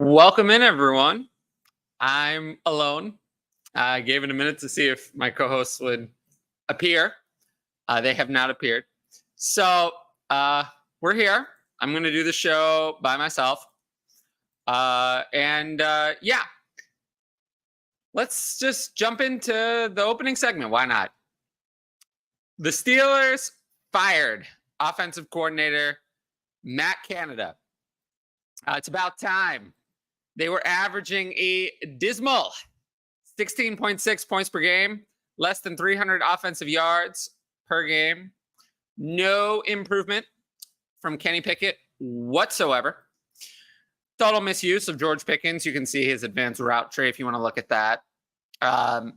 Welcome in, everyone. I'm alone. I gave it a minute to see if my co-hosts would appear. They have not appeared. So we're here. I'm going to do the show by myself. Yeah, let's just jump into the opening segment. Why not? The Steelers fired offensive coordinator Matt Canada. It's about time. They were averaging a dismal 16.6 points per game, less than 300 offensive yards per game. No improvement from Kenny Pickett whatsoever. Total misuse of George Pickens. You can see his advanced route tree if you want to look at that. A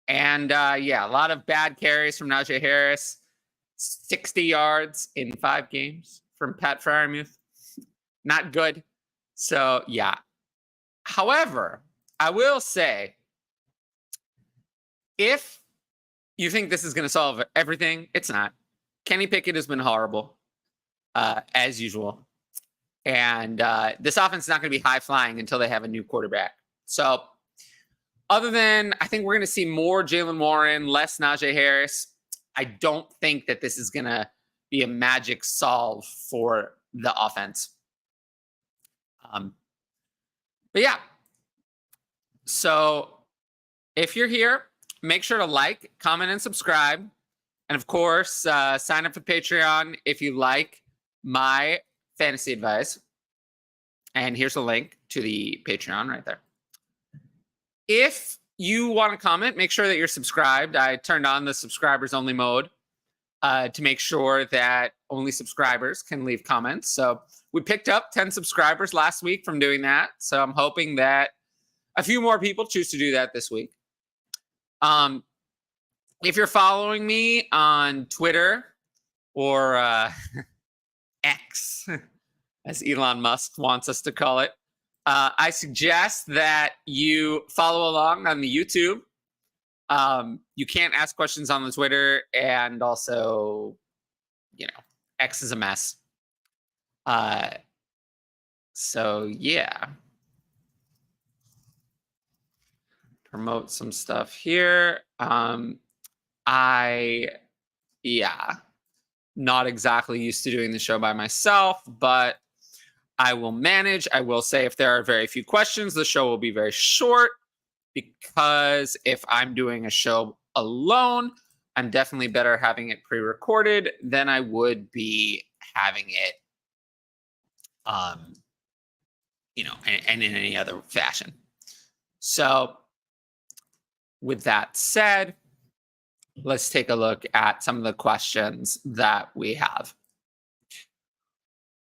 lot of bad carries from Najee Harris. 60 yards in 5 games from Pat Freiermuth. Not good. So, yeah. However, I will say, if you think this is going to solve everything, it's not. Kenny Pickett has been horrible, as usual. And this offense is not going to be high-flying until they have a new quarterback. So, other than, I think we're going to see more Jaylen Warren, less Najee Harris. I don't think that this is going to be a magic solve for the offense. But yeah, so if you're here, make sure to like, comment, and subscribe. And of course, sign up for Patreon if you like my fantasy advice. And here's a link to the Patreon right there. If you want to comment, make sure that you're subscribed. I turned on the subscribers only mode to make sure that only subscribers can leave comments. So we picked up 10 subscribers last week from doing that. So I'm hoping that a few more people choose to do that this week. If you're following me on Twitter or X, as Elon Musk wants us to call it, I suggest that you follow along on the YouTube. You can't ask questions on the Twitter, and also, X is a mess. So yeah. Promote some stuff here. Not exactly used to doing the show by myself, but I will manage. I will say if there are very few questions, the show will be very short, because if I'm doing a show alone, I'm definitely better having it pre-recorded than I would be having it, and in any other fashion. So with that said, let's take a look at some of the questions that we have.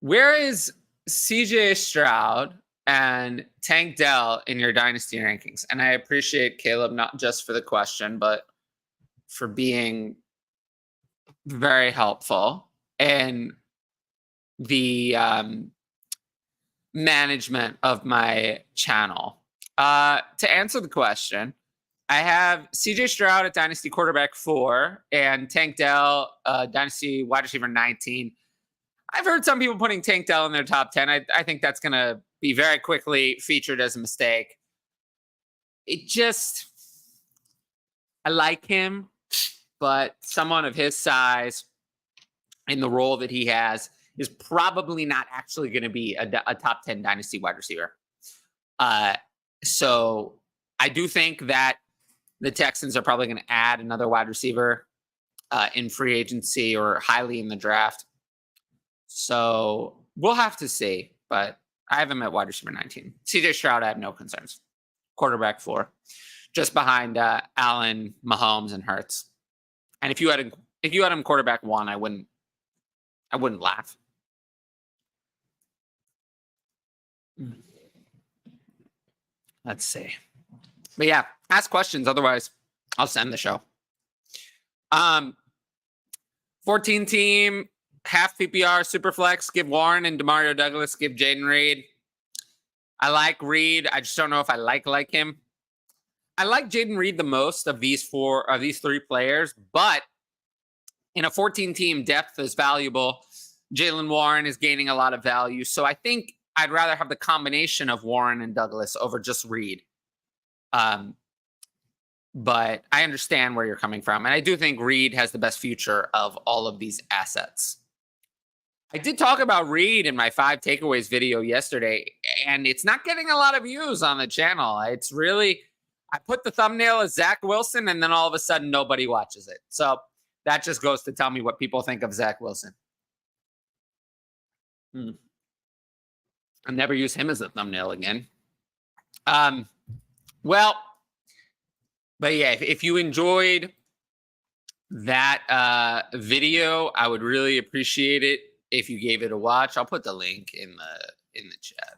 Where is CJ Stroud and Tank Dell in your dynasty rankings? And I appreciate Caleb, not just for the question, but for being very helpful in the management of my channel. To answer the question, I have CJ Stroud at Dynasty quarterback 4 and Tank Dell, Dynasty wide receiver 19. I've heard some people putting Tank Dell in their top 10. I think that's going to be very quickly featured as a mistake. I like him, but someone of his size in the role that he has is probably not actually going to be a top 10 Dynasty wide receiver. So I do think that the Texans are probably going to add another wide receiver in free agency or highly in the draft. So we'll have to see, but I have him at wide receiver 19. CJ Stroud, I have no concerns. Quarterback 4, just behind Allen, Mahomes, and Hurts. And if you had him quarterback 1, I wouldn't laugh. Let's see. But yeah, ask questions. Otherwise, I'll send the show. 14 team, half PPR, Superflex. Give Warren and Demario Douglas. Give Jaden Reed. I like Reed. I just don't know if I like him. I like Jaden Reed the most of these 3 players, but in a 14 team, depth is valuable. Jaylen Warren is gaining a lot of value. So I think I'd rather have the combination of Warren and Douglas over just Reed. But I understand where you're coming from. And I do think Reed has the best future of all of these assets. I did talk about Reed in my 5 takeaways video yesterday, and it's not getting a lot of views on the channel. It's really, I put the thumbnail as Zach Wilson, and then all of a sudden nobody watches it. So that just goes to tell me what people think of Zach Wilson. I'll never use him as a thumbnail again. Well, but yeah, if you enjoyed that video, I would really appreciate it if you gave it a watch. I'll put the link in the chat.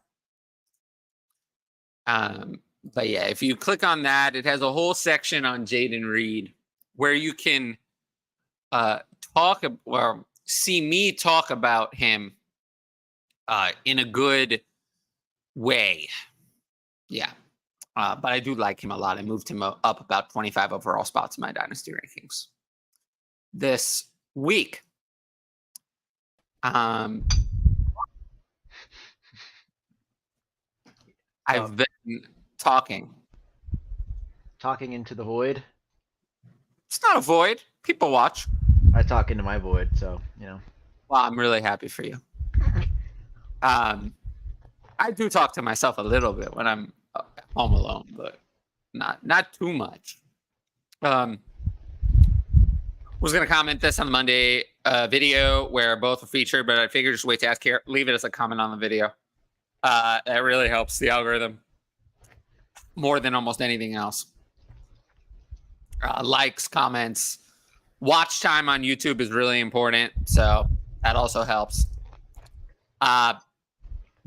But yeah, if you click on that, it has a whole section on Jayden Reed where you can talk or see me talk about him in a good way. Yeah. But I do like him a lot. I moved him up about 25 overall spots in my Dynasty rankings this week. I've been talking into the void. It's not a void. People watch. I talk into my void, so Well, I'm really happy for you. I do talk to myself a little bit when I'm home alone, but not too much. Was going to comment this on the Monday video where both are featured, but I figured just wait to ask here. Leave it as a comment on the video. That really helps the algorithm more than almost anything else. Likes, comments, watch time on YouTube is really important, so that also helps.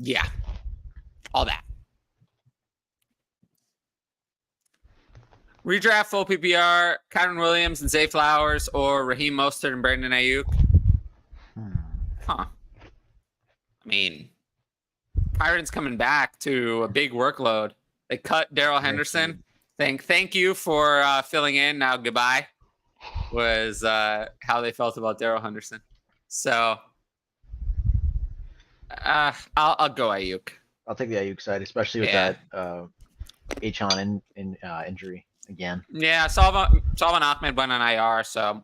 Yeah, all that. Redraft full PPR, Kyron Williams and Zay Flowers, or Raheem Mostert and Brandon Ayuk. Huh. I mean, Kyron's coming back to a big workload. They cut Darrell Henderson. Thank you for filling in. Now goodbye was how they felt about Darrell Henderson. So I'll go Ayuk. I'll take the Ayuk side, especially with that Achon injury again. Yeah, Salvan Ahmed went on IR, so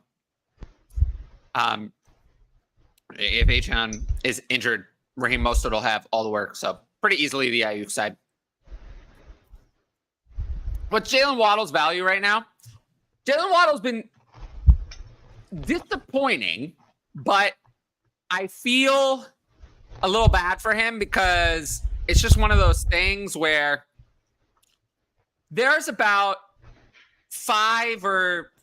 if Achon is injured, Raheem Mostert will have all the work. So pretty easily the Ayuk side. What's Jaylen Waddle's value right now? Jaylen Waddle's been disappointing, but I feel a little bad for him because it's just one of those things where there's about 5 or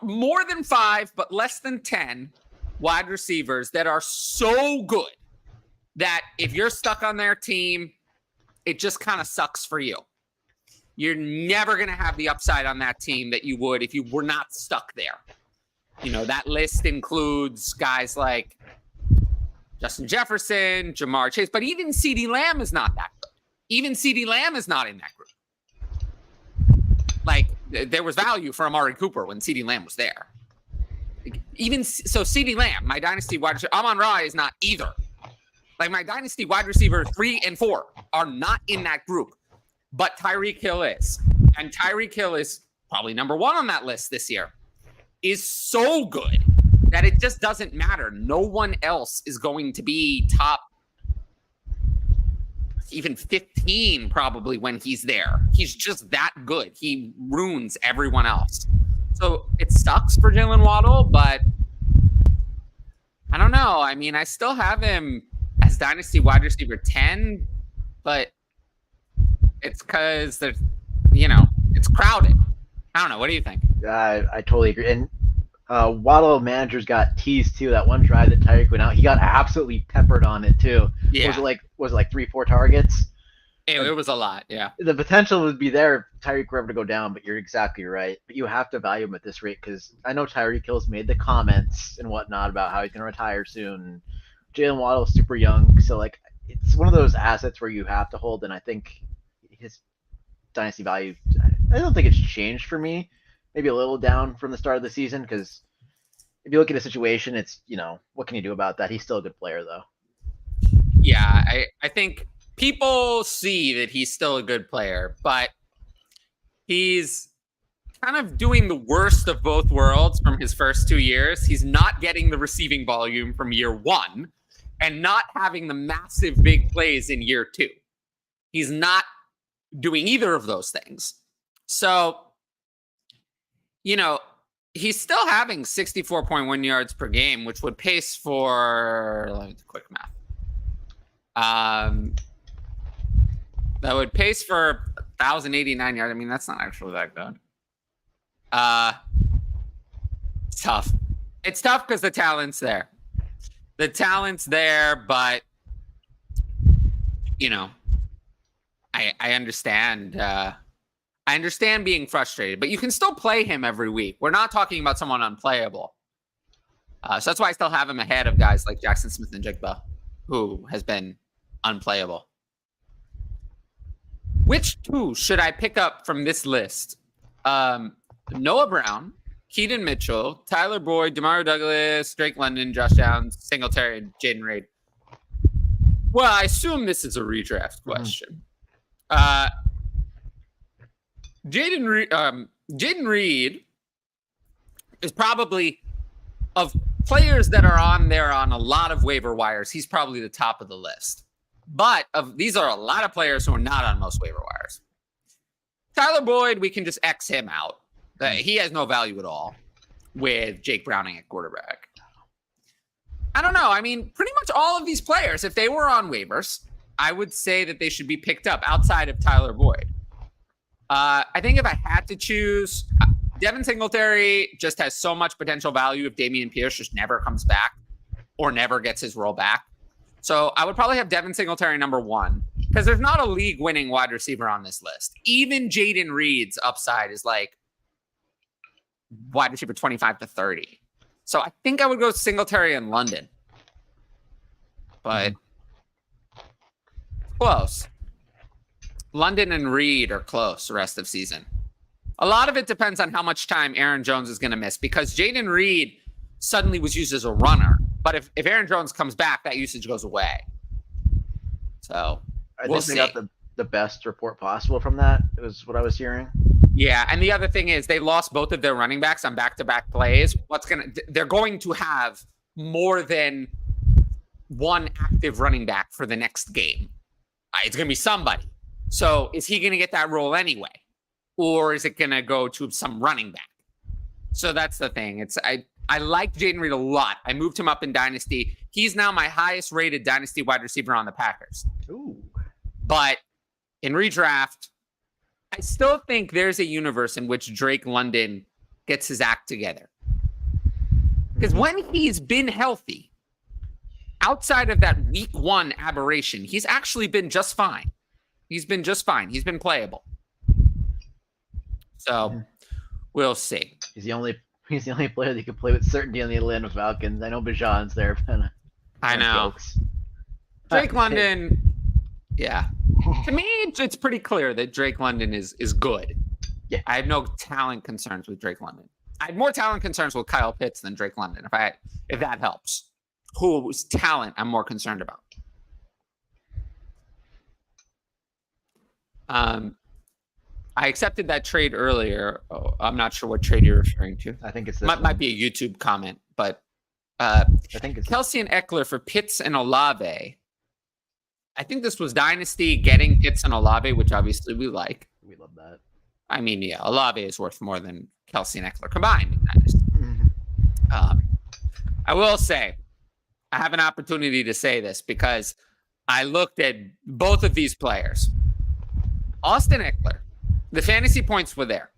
more than 5, but less than 10 wide receivers that are so good that if you're stuck on their team, it just kind of sucks for you. You're never going to have the upside on that team that you would if you were not stuck there. That list includes guys like Justin Jefferson, Jamar Chase, but even CeeDee Lamb is not that good. Even CeeDee Lamb is not in that group. Like, there was value for Amari Cooper when CeeDee Lamb was there. Even so, CeeDee Lamb, my dynasty wide receiver, Amon-Ra is not either. Like, my dynasty wide receiver 3 and 4 are not in that group, but Tyreek Hill is. And Tyreek Hill is probably number 1 on that list this year. Is so good that it just doesn't matter. No one else is going to be top even 15 probably when he's there. He's just that good. He ruins everyone else. So it sucks for Jaylen Waddle, but I don't know. I mean, I still have him as dynasty wide receiver 10, but it's because there's, it's crowded. I don't know. What do you think? I totally agree. And Waddle managers got teased too. That one drive that Tyreek went out, he got absolutely peppered on it too. Yeah. Was it like 3-4 targets? It was a lot. Yeah. The potential would be there if Tyreek were ever to go down, but you're exactly right. But you have to value him at this rate because I know Tyreek Hill's made the comments and whatnot about how he's going to retire soon. Jaylen Waddle's super young, so like it's one of those assets where you have to hold. And I think his dynasty value, I don't think it's changed for me. Maybe a little down from the start of the season because if you look at the situation, it's, what can you do about that? He's still a good player, though. Yeah, I think people see that he's still a good player, but he's kind of doing the worst of both worlds from his first 2 years. He's not getting the receiving volume from year 1 and not having the massive big plays in year 2. He's not doing either of those things. So, he's still having 64.1 yards per game, which would pace for, let me do quick math. That would pace for 1,089 yards. I mean, that's not actually that good. It's tough. It's tough because the talent's there. The talent's there, but I understand. I understand being frustrated, but you can still play him every week. We're not talking about someone unplayable. So that's why I still have him ahead of guys like Jackson Smith and Jigba, who has been unplayable. Which two should I pick up from this list? Noah Brown, Keaton Mitchell, Tyler Boyd, Demario Douglas, Drake London, Josh Downs, Singletary, and Jaden Reed. Well, I assume this is a redraft question. Jaden Reed is probably, of players that are on there on a lot of waiver wires, he's probably the top of the list. But these are a lot of players who are not on most waiver wires. Tyler Boyd, we can just X him out. He has no value at all with Jake Browning at quarterback. I don't know. I mean, pretty much all of these players, if they were on waivers, I would say that they should be picked up outside of Tyler Boyd. I think if I had to choose, Devin Singletary just has so much potential value if Dameon Pierce just never comes back or never gets his role back. So I would probably have Devin Singletary number 1 because there's not a league-winning wide receiver on this list. Even Jaden Reed's upside is like wide receiver 25 to 30. So I think I would go Singletary and London. But close. London and Reed are close the rest of season. A lot of it depends on how much time Aaron Jones is going to miss because Jaden Reed suddenly was used as a runner. But if Aaron Jones comes back, that usage goes away. So we'll see. They got the best report possible from that, is what I was hearing. Yeah, and the other thing is they lost both of their running backs on back-to-back plays. They're going to have more than one active running back for the next game. It's going to be somebody. So is he going to get that role anyway? Or is it going to go to some running back? So that's the thing. I like Jaden Reed a lot. I moved him up in Dynasty. He's now my highest rated Dynasty wide receiver on the Packers. Ooh. But in redraft, I still think there's a universe in which Drake London gets his act together. Because when he's been healthy, outside of that week 1 aberration, he's actually been just fine. He's been just fine. He's been playable. So we'll see. He's the only player that can play with certainty on the Atlanta Falcons. I know Bijan's there, but I know. Jokes. Drake London, yeah. To me, it's pretty clear that Drake London is good. Yeah. I have no talent concerns with Drake London. I had more talent concerns with Kyle Pitts than Drake London, if that helps. Whose talent I'm more concerned about. I accepted that trade earlier. Oh, I'm not sure what trade you're referring to. I think it's this might be a YouTube comment, but I think it's Kelsey and Eckler for Pitts and Olave. I think this was Dynasty getting Pitts and Olave, which obviously we like. We love that. I mean, yeah, Olave is worth more than Kelsey and Eckler combined in Dynasty. I will say, I have an opportunity to say this because I looked at both of these players. Austin Eckler, the fantasy points were there.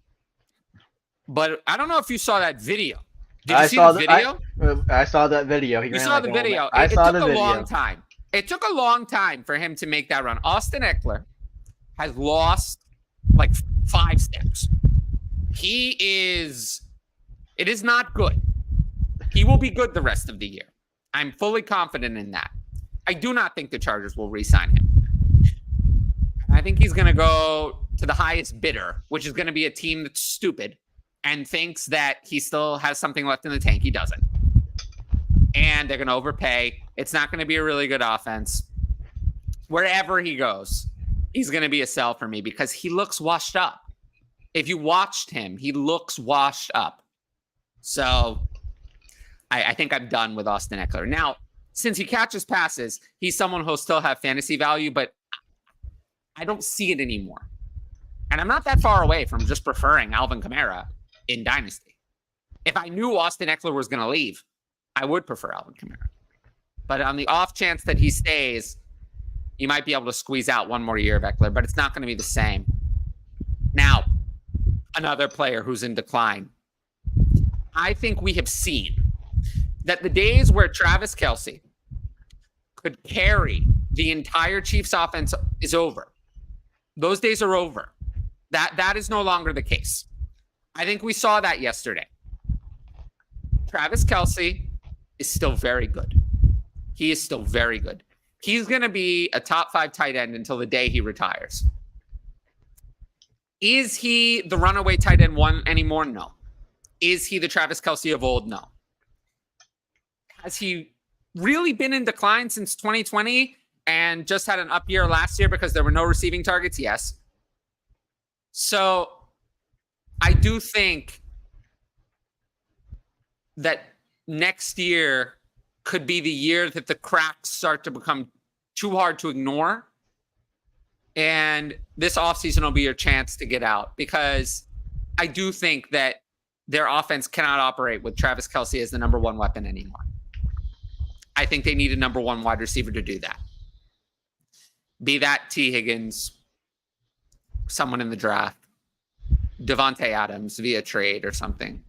But I don't know if you saw that video. Did you see the video? I saw that video. You saw the video. It took a long time. It took a long time for him to make that run. Austin Eckler has lost like 5 steps. It is not good. He will be good the rest of the year. I'm fully confident in that. I do not think the Chargers will re-sign him. I think he's going to go to the highest bidder, which is going to be a team that's stupid and thinks that he still has something left in the tank. He doesn't. And they're going to overpay. It's not going to be a really good offense. wherever he goes, he's going to be a sell for me because he looks washed up. If you watched him, he looks washed up. So I think I'm done with Austin Eckler. Now, since he catches passes, he's someone who'll still have fantasy value, but I don't see it anymore. And I'm not that far away from just preferring Alvin Kamara in Dynasty. If I knew Austin Eckler was going to leave, I would prefer Alvin Kamara. But on the off chance that he stays, you might be able to squeeze out one more year of Eckler, but it's not going to be the same. Now, another player who's in decline. I think we have seen that the days where Travis Kelce could carry the entire Chiefs offense is over. Those days are over. That is no longer the case. I think we saw that yesterday. Travis Kelce is still very good. He is still very good. He's going to be a top 5 tight end until the day he retires. Is he the runaway tight end 1 anymore? No. Is he the Travis Kelce of old? No. Has he really been in decline since 2020 and just had an up year last year because there were no receiving targets? Yes. So I do think that next year could be the year that the cracks start to become too hard to ignore. And this offseason will be your chance to get out, because I do think that their offense cannot operate with Travis Kelce as the number 1 weapon anymore. I think they need a number 1 wide receiver to do that. Be that T. Higgins, someone in the draft, Devontae Adams via trade or something.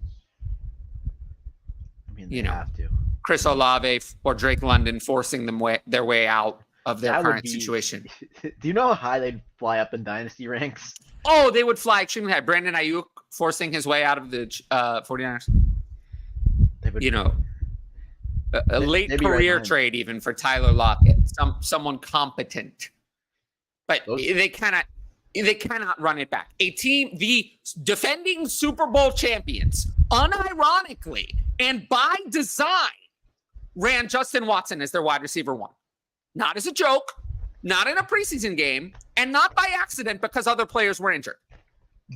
I mean, they have to. Chris Olave or Drake London forcing them their way out of their current situation. Do you know how high they'd fly up in Dynasty ranks? Oh, they would fly extremely high. Brandon Ayuk forcing his way out of the 49ers. A late career trade even for Tyler Lockett. Someone competent. But they cannot run it back. A team, the defending Super Bowl champions, unironically and by design, ran Justin Watson as their wide receiver 1. Not as a joke, not in a preseason game, and not by accident because other players were injured.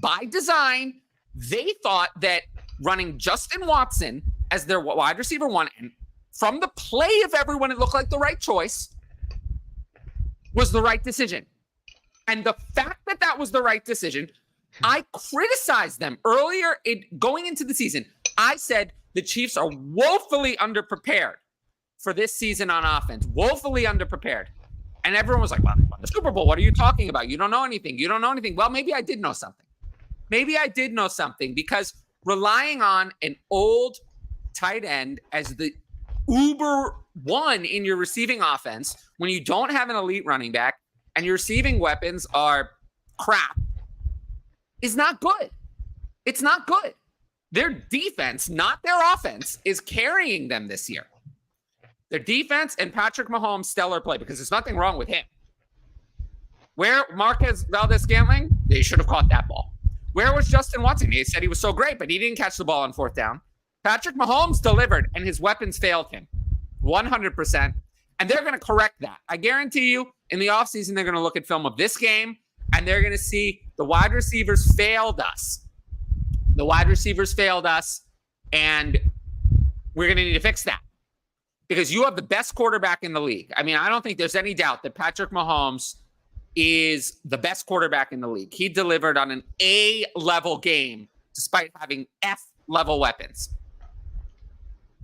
By design, they thought that running Justin Watson as their wide receiver 1, and from the play of everyone, it looked like the right choice, was the right decision. And the fact that that was the right decision, I criticized them earlier going into the season. I said the Chiefs are woefully underprepared for this season on offense, woefully underprepared. And everyone was like, well, the Super Bowl, what are you talking about? You don't know anything. You don't know anything. Well, maybe I did know something. Maybe I did know something, because relying on an old tight end as the uber 1 in your receiving offense when you don't have an elite running back and your receiving weapons are crap is not good. It's not good. Their defense, not their offense, is carrying them this year. Their defense and Patrick Mahomes' stellar play, because there's nothing wrong with him. Where Marquez Valdez-Scantling, they should have caught that ball. Where was Justin Watson? He said he was so great, but he didn't catch the ball on 4th down. Patrick Mahomes delivered, and his weapons failed him 100%. And they're going to correct that. I guarantee you, in the offseason, they're going to look at film of this game, and they're going to see the wide receivers failed us. The wide receivers failed us, and we're going to need to fix that. Because you have the best quarterback in the league. I mean, I don't think there's any doubt that Patrick Mahomes is the best quarterback in the league. He delivered on an A-level game despite having F-level weapons.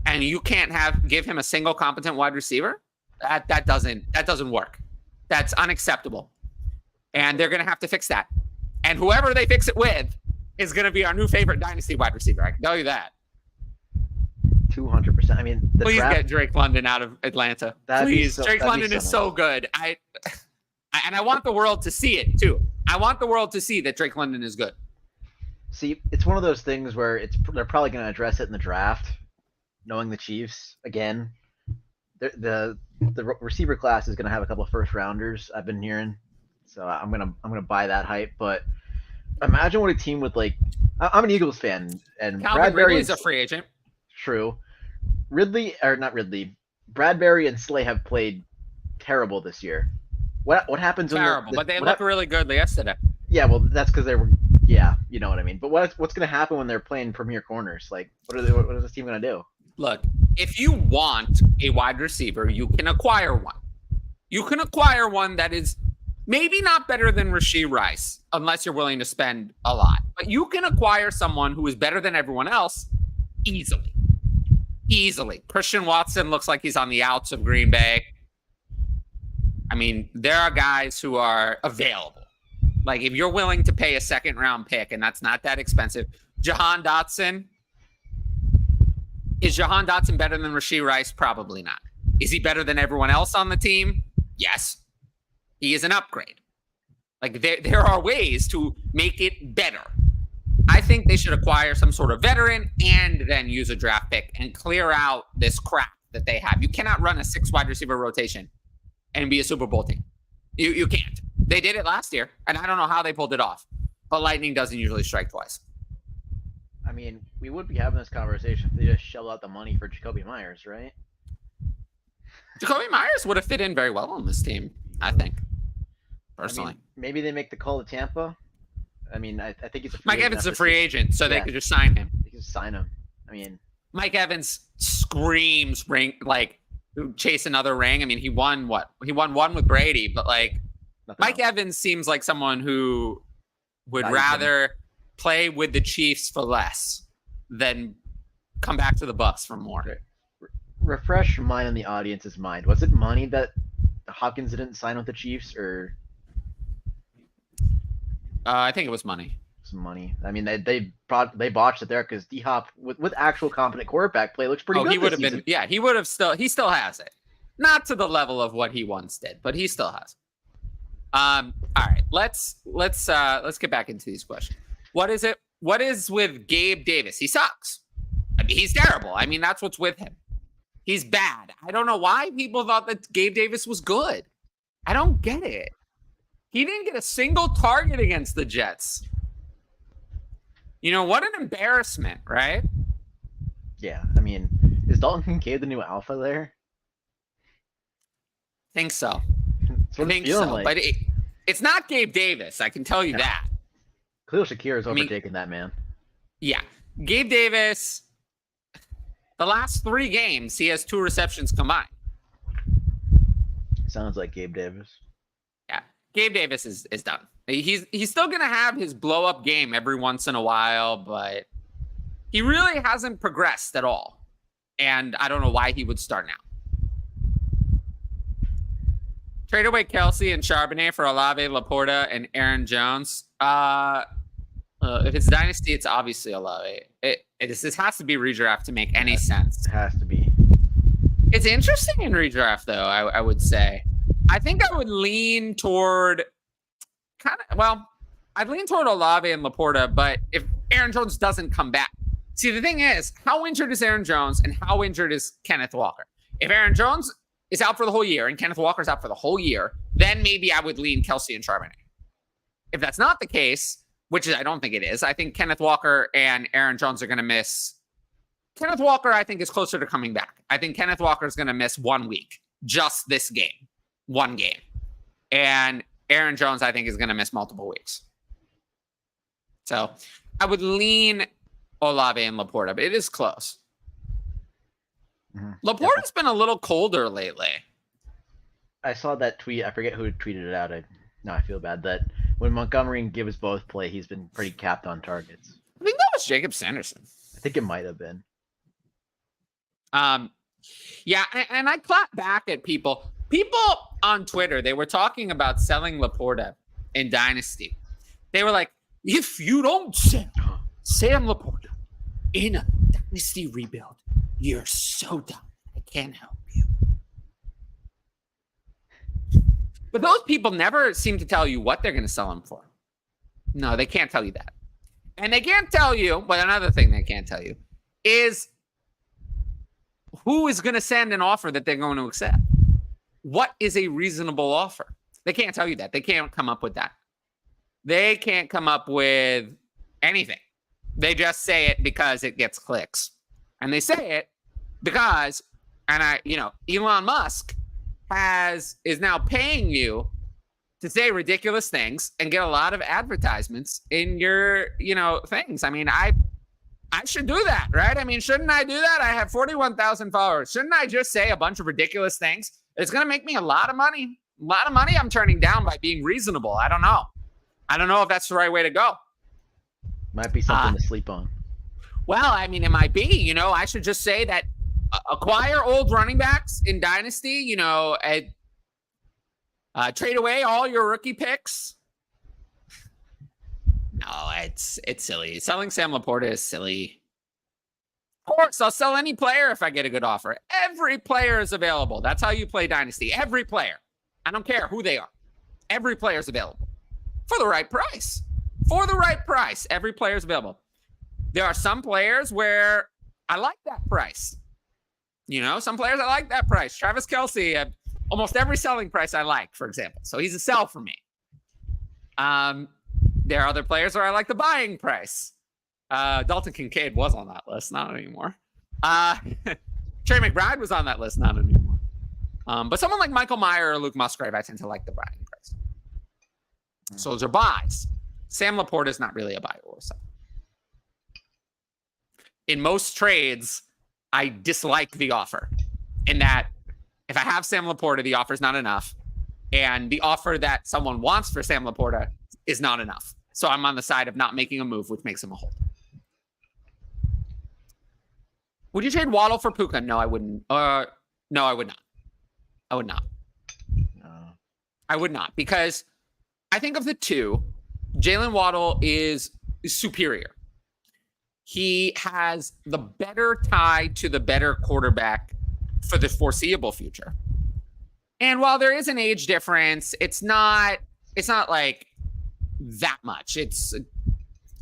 And you can't give him a single competent wide receiver? That doesn't work. That's unacceptable. And they're going to have to fix that. And whoever they fix it with is going to be our new favorite Dynasty wide receiver. I can tell you that. 200%. I mean, please get Drake London out of Atlanta. Please. Drake London is so good. I want the world to see it too. I want the world to see that Drake London is good. See, it's one of those things where they're probably going to address it in the draft, knowing the Chiefs again. The receiver class is going to have a couple of first rounders, I've been hearing. So I'm gonna buy that hype. But imagine what a team with, like, I'm an Eagles fan, and Calvin Ridley's a free agent. True. Bradbury and Slay have played terrible this year. What happens when Terrible, but they look really good yesterday. Yeah, well, that's because they were. Yeah, you know what I mean. But what's going to happen when they're playing premier corners? Like, what is this team going to do? Look, if you want a wide receiver, you can acquire one. You can acquire one that is maybe not better than Rashee Rice, unless you're willing to spend a lot. But you can acquire someone who is better than everyone else easily. Easily. Christian Watson looks like he's on the outs of Green Bay. I mean, there are guys who are available. Like, if you're willing to pay a second-round pick, and that's not that expensive, Jahan Dotson. Is Jahan Dotson better than Rashee Rice? Probably not. Is he better than everyone else on the team? Yes. He is an upgrade. Like, there are ways to make it better. I think they should acquire some sort of veteran and then use a draft pick and clear out this crap that they have. You cannot run a 6 wide receiver rotation and be a Super Bowl team. You can't. They did it last year, and I don't know how they pulled it off. But lightning doesn't usually strike twice. I mean, we would be having this conversation if they just shelled out the money for Jacoby Myers, right? Jacoby Myers would have fit in very well on this team, I think. Personally. I mean, maybe they make the call to Tampa. I mean, I think he's a free Mike agent Evans is a free agent, so yeah, they could just sign him. They could just sign him. I mean, Mike Evans screams ring, like, chase another ring. I mean, he won what? He won one with Brady, but like Mike Evans seems like someone who would rather play with the Chiefs for less than come back to the Bucs for more. Refresh mine and the audience's mind. Was it money that Hopkins didn't sign with the Chiefs, or? I think it was money. Some money. I mean, they botched it there because D-Hop with actual competent quarterback play looks pretty good. He would have been. Yeah, he would have still. He still has it. Not to the level of what he once did, but he still has. All right, let's get back into these questions. What is it? What is with Gabe Davis? He sucks. I mean, he's terrible. I mean, that's what's with him. He's bad. I don't know why people thought that Gabe Davis was good. I don't get it. He didn't get a single target against the Jets. You know, what an embarrassment, right? Yeah, I mean, is Dalton Kincaid the new alpha there? Think so. I think so, like. But it's not Gabe Davis. I can tell you that. Khalil Shakir is overtaking that man. Yeah, Gabe Davis. The last 3 games, he has 2 receptions combined. Sounds like Gabe Davis. Yeah, Gabe Davis is done. He's still gonna have his blow up game every once in a while, but he really hasn't progressed at all. And I don't know why he would start now. Trade away Kelsey and Charbonnet for Olave, Laporta, and Aaron Jones. If it's Dynasty, it's obviously Olave. This has to be redraft to make any sense. It has to be. It's interesting in redraft, though, I would say. I think I would lean toward I'd lean toward Olave and Laporta, but if Aaron Jones doesn't come back. See, the thing is, how injured is Aaron Jones and how injured is Kenneth Walker? If Aaron Jones is out for the whole year and Kenneth Walker's out for the whole year, then maybe I would lean Kelsey and Charbonnet. If that's not the case, which I don't think it is, I think Kenneth Walker and Aaron Jones are going to miss. Kenneth Walker, I think, is closer to coming back. I think Kenneth Walker is going to miss 1 week, just this game, 1 game. And Aaron Jones, I think, is going to miss multiple weeks. So I would lean Olave and Laporta, but it is close. Mm-hmm. Laporta's been a little colder lately. I saw that tweet. I forget who tweeted it out. I feel bad that when Montgomery and Gibbs both play, he's been pretty capped on targets. I think that was Jacob Sanderson. I think it might have been. Yeah, and I clap back at people. People on Twitter, they were talking about selling Laporta in Dynasty. They were like, if you don't sell Sam Laporta in a Dynasty rebuild, you're so dumb. I can't help you. But those people never seem to tell you what they're going to sell him for. No, they can't tell you that. And they can't tell you, but another thing they can't tell you is who is going to send an offer that they're going to accept. What is a reasonable offer? They can't tell you that. They can't come up with that. They can't come up with anything. They just say it because it gets clicks. And they say it because, Elon Musk is now paying you to say ridiculous things and get a lot of advertisements in your, things. I mean, I should do that, right? I mean, shouldn't I do that? I have 41,000 followers. Shouldn't I just say a bunch of ridiculous things? It's going to make me a lot of money. A lot of money I'm turning down by being reasonable. I don't know. I don't know if that's the right way to go. Might be something to sleep on. Well, I mean, it might be. I should just say that acquire old running backs in Dynasty, trade away all your rookie picks. No, it's silly. Selling Sam Laporta is silly. Of course, I'll sell any player if I get a good offer. Every player is available. That's how you play Dynasty. Every player. I don't care who they are. Every player is available for the right price. For the right price, every player is available. There are some players where I like that price. Some players I like that price. Travis Kelce, almost every selling price I like, for example. So he's a sell for me. There are other players where I like the buying price. Dalton Kincaid was on that list, not anymore. Trey McBride was on that list, not anymore. But someone like Michael Mayer or Luke Musgrave, I tend to like the buying price. So those are buys. Sam Laporta is not really a buy or a sell. In most trades, I dislike the offer in that if I have Sam Laporta, the offer is not enough. And the offer that someone wants for Sam Laporta is not enough. So I'm on the side of not making a move, which makes him a hold. Would you trade Waddle for Puka? No, I wouldn't. No, I would not. I would not. No. I would not, because I think of the two, Jaylen Waddle is superior. He has the better tie to the better quarterback for the foreseeable future. And while there is an age difference, it's not like that much. It's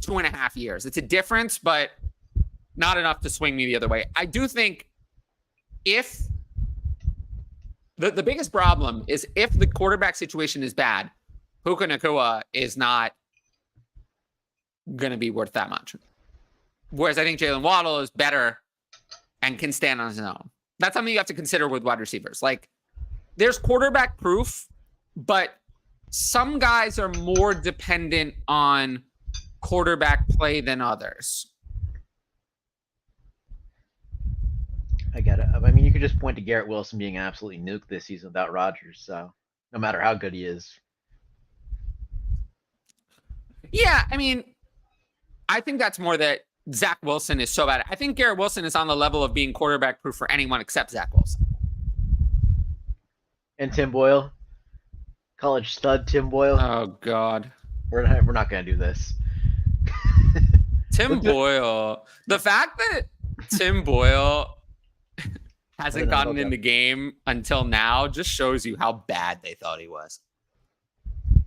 2.5 years. It's a difference, but not enough to swing me the other way. I do think if the biggest problem is if the quarterback situation is bad, Puka Nacua is not going to be worth that much. Whereas I think Jaylen Waddle is better and can stand on his own. That's something you have to consider with wide receivers. Like, there's quarterback proof, but some guys are more dependent on quarterback play than others. I get it. I mean, you could just point to Garrett Wilson being absolutely nuked this season without Rodgers, so no matter how good he is. Yeah, I mean, I think that's more that Zach Wilson is so bad. I think Garrett Wilson is on the level of being quarterback proof for anyone except Zach Wilson. And Tim Boyle, college stud Tim Boyle. Oh God, we're not gonna do this. Tim Boyle. The fact that Tim Boyle hasn't gotten in the game until now just shows you how bad they thought he was.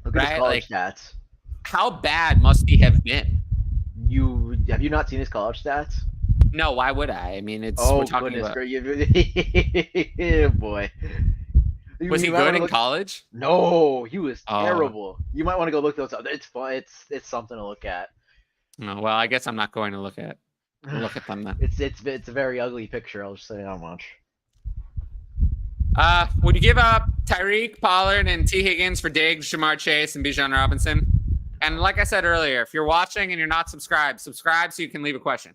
Look at his college stats. How bad must he have been? Have you not seen his college stats? No, why would I? I mean, it's we're talking about. Boy. Was he good in college? No, he was terrible. You might want to go look those up. It's fun. It's something to look at. No, well, I guess I'm not going to look at them then. It's a very ugly picture. I'll just say how much. Would you give up Tyreek, Pollard, and T. Higgins for Diggs, Jamar Chase, and Bijan Robinson? And like I said earlier, if you're watching and you're not subscribed so you can leave a question.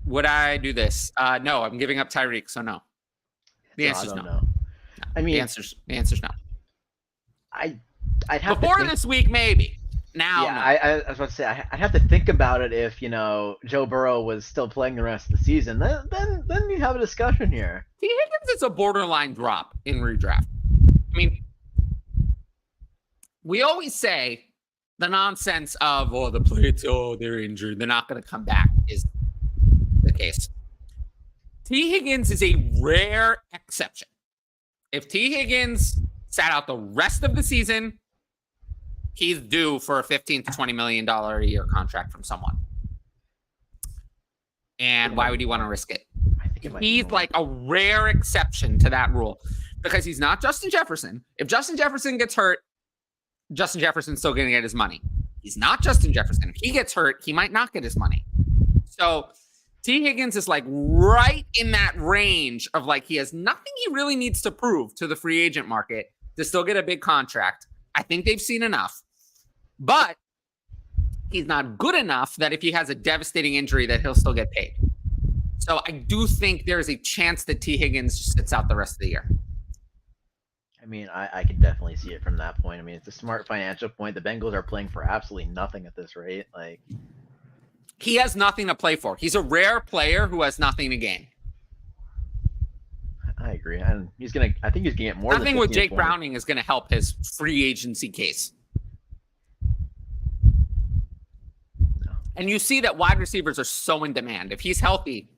Would I do this? No, I'm giving up Tyreek, so no. The answer's no. No. I mean, the answer's no. I'd have before to think, this week, maybe. Now, yeah, no. I was about to say I'd have to think about it if Joe Burrow was still playing the rest of the season. Then you have a discussion here. T. Higgins is a borderline drop in redraft. I mean, we always say the nonsense of the plates, they're injured, they're not going to come back is the case. T. Higgins is a rare exception. If T. Higgins sat out the rest of the season, he's due for a $15 to $20 million a year contract from someone. And why would you want to risk it? I think he's like a rare exception to that rule because he's not Justin Jefferson. If Justin Jefferson gets hurt, Justin Jefferson's still going to get his money. He's not Justin Jefferson. If he gets hurt, he might not get his money. So T. Higgins is like right in that range of like he has nothing he really needs to prove to the free agent market to still get a big contract. I think they've seen enough. But he's not good enough that if he has a devastating injury that he'll still get paid. So I do think there's a chance that T. Higgins sits out the rest of the year. I mean, I can definitely see it from that point. I mean, it's a smart financial point. The Bengals are playing for absolutely nothing at this rate. Like, he has nothing to play for. He's a rare player who has nothing to gain. I agree. And I think he's gonna get more. Nothing with Jake Browning is going to help his free agency case. No. And you see that wide receivers are so in demand. If he's healthy,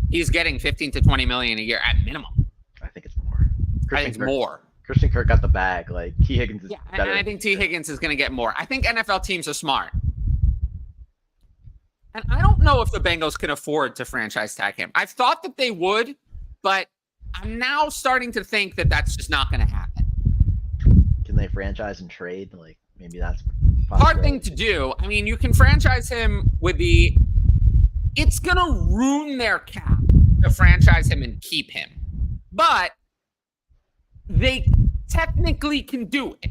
he's getting 15 to 20 million a year at minimum. I think it's more. I think it's more. Christian Kirk got the bag. Like, T. Higgins is better. And I think T. Higgins is going to get more. I think NFL teams are smart. And I don't know if the Bengals can afford to franchise tag him. I've thought that they would, but I'm now starting to think that that's just not going to happen. Can they franchise and trade? Like, maybe that's hard thing to do. I mean, you can franchise him with the. It's going to ruin their cap to franchise him and keep him. But they technically can do it.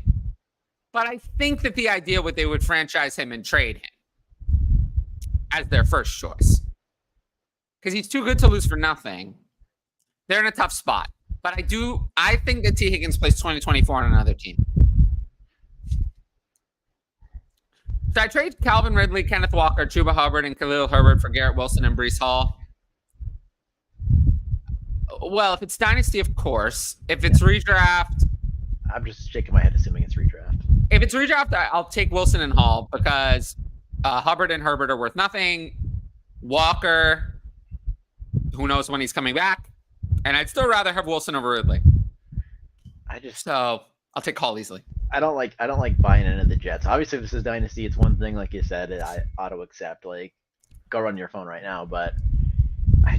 But I think that the idea would they would franchise him and trade him as their first choice. Because he's too good to lose for nothing. They're in a tough spot. But I think that T. Higgins plays 2024 on another team. Should I trade Calvin Ridley, Kenneth Walker, Chuba Hubbard, and Khalil Herbert for Garrett Wilson and Breece Hall? Well, if it's Dynasty, of course. If it's redraft... I'm just shaking my head assuming it's redraft. If it's redraft, I'll take Wilson and Hall because Hubbard and Herbert are worth nothing. Walker, who knows when he's coming back. And I'd still rather have Wilson over Ridley. So I'll take Hall easily. I don't like buying into the Jets. Obviously, if this is Dynasty, it's one thing, like you said, I auto accept. Like, go run your phone right now. But I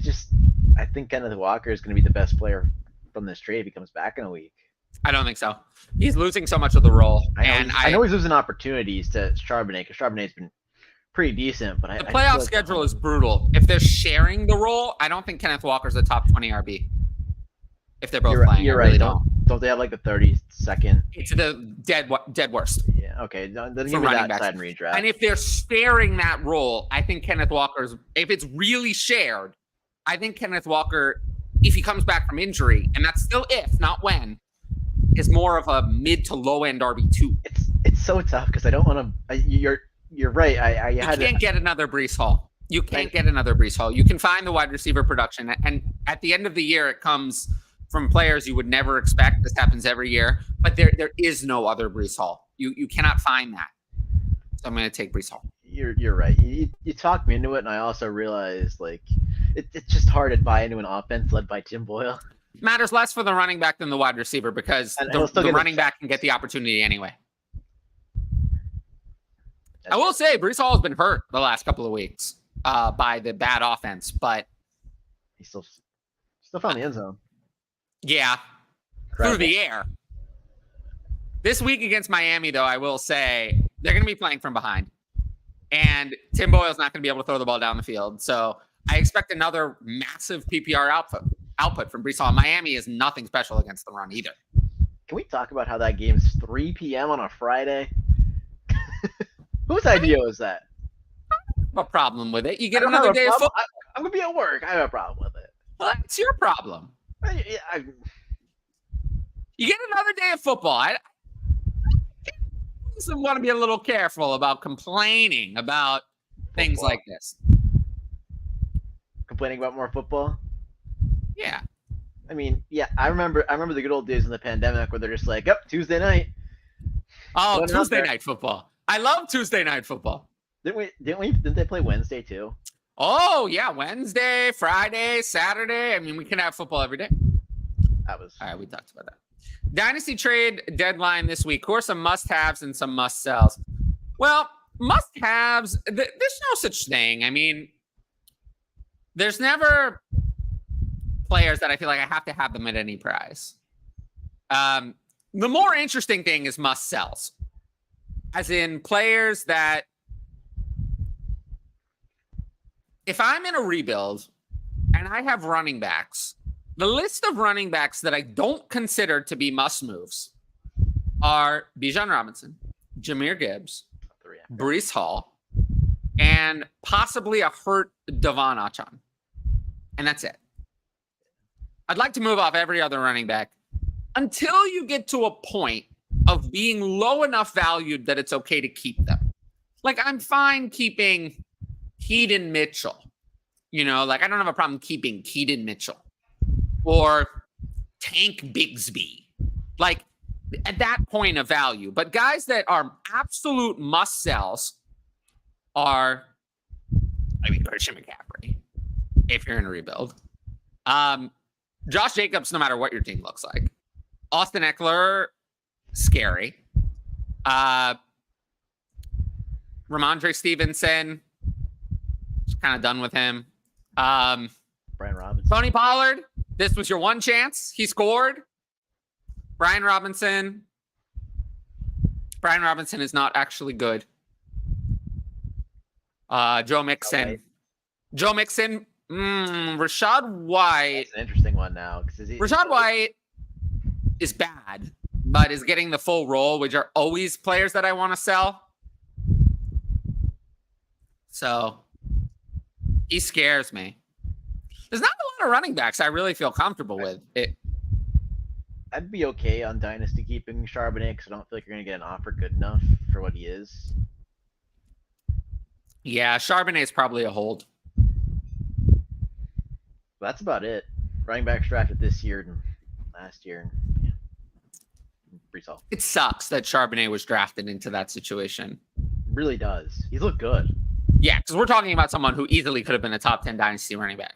think Kenneth Walker is going to be the best player from this trade if he comes back in a week. I don't think so. He's losing so much of the role. I know he's losing opportunities to Charbonnet because Charbonnet's been pretty decent. But the playoff schedule is brutal. If they're sharing the role, I don't think Kenneth Walker's a top 20 RB. If they're both playing, you're right. Don't they have like the 32nd? It's the dead worst. Yeah. Okay. Then give me that side and redraft. And if they're sharing that role, I think Kenneth Walker's. If it's really shared, I think Kenneth Walker, if he comes back from injury, and that's still if, not when, is more of a mid to low end RB2. It's so tough because I don't want to. You're right. You can't get another Breece Hall. You can't get another Breece Hall. You can find the wide receiver production, and at the end of the year, it comes from players you would never expect. This happens every year, but there is no other Breece Hall. You cannot find that. So I'm going to take Breece Hall. You're right. You talked me into it, and I also realized like it's just hard to buy into an offense led by Tim Boyle. Matters less for the running back than the wide receiver because the running back can get the opportunity anyway. I will say Breece Hall has been hurt the last couple of weeks by the bad offense, but he still found the end zone. Yeah, through the air. This week against Miami, though, I will say they're going to be playing from behind. And Tim Boyle's not going to be able to throw the ball down the field. So I expect another massive PPR output from Breece Hall. Miami is nothing special against the run either. Can we talk about how that game's 3 p.m. on a Friday? Whose idea was that? I have a problem with it. You get another day of football. I'm going to be at work. I have a problem with it. Well, that's your problem. You get another day of football. I want to be a little careful about complaining about things like this. Complaining about more football? Yeah. I mean, yeah, I remember the good old days in the pandemic where they're just like, Tuesday night. Oh, Tuesday night football. I love Tuesday night football. Didn't they play Wednesday too? Oh, yeah, Wednesday, Friday, Saturday. I mean, we can have football every day. All right, we talked about that. Dynasty trade deadline this week. Who are some must-haves and some must-sells? Well, must-haves, there's no such thing. I mean, there's never players that I feel like I have to have them at any price. The more interesting thing is must-sells. As in players that if I'm in a rebuild and I have running backs, the list of running backs that I don't consider to be must moves are Bijan Robinson, Jahmyr Gibbs, Breece Hall, and possibly a hurt Devon Achane. And that's it. I'd like to move off every other running back until you get to a point of being low enough valued that it's okay to keep them. Like, I'm fine keeping Keaton Mitchell. You know, like, I don't have a problem keeping Keaton Mitchell or Tank Bigsby. Like, at that point of value. But guys that are absolute must sells are, I mean, Christian McCaffrey, if you're in a rebuild. Josh Jacobs, no matter what your team looks like. Austin Eckler, scary. Ramondre Stevenson, just kind of done with him. Brian Robinson. Tony Pollard, this was your one chance. He scored. Brian Robinson is not actually good. Joe Mixon. Rachaad White. That's an interesting one now. Rachaad White is bad, but is getting the full role, which are always players that I want to sell. So he scares me. There's not a lot of running backs I really feel comfortable with. I'd be okay on Dynasty keeping Charbonnet because I don't feel like you're going to get an offer good enough for what he is. Yeah, Charbonnet is probably a hold. That's about it. Running backs drafted this year and last year. Yeah. Breece Hall. It sucks that Charbonnet was drafted into that situation. Really does. He's looked good. Yeah, because we're talking about someone who easily could have been a top 10 Dynasty running back.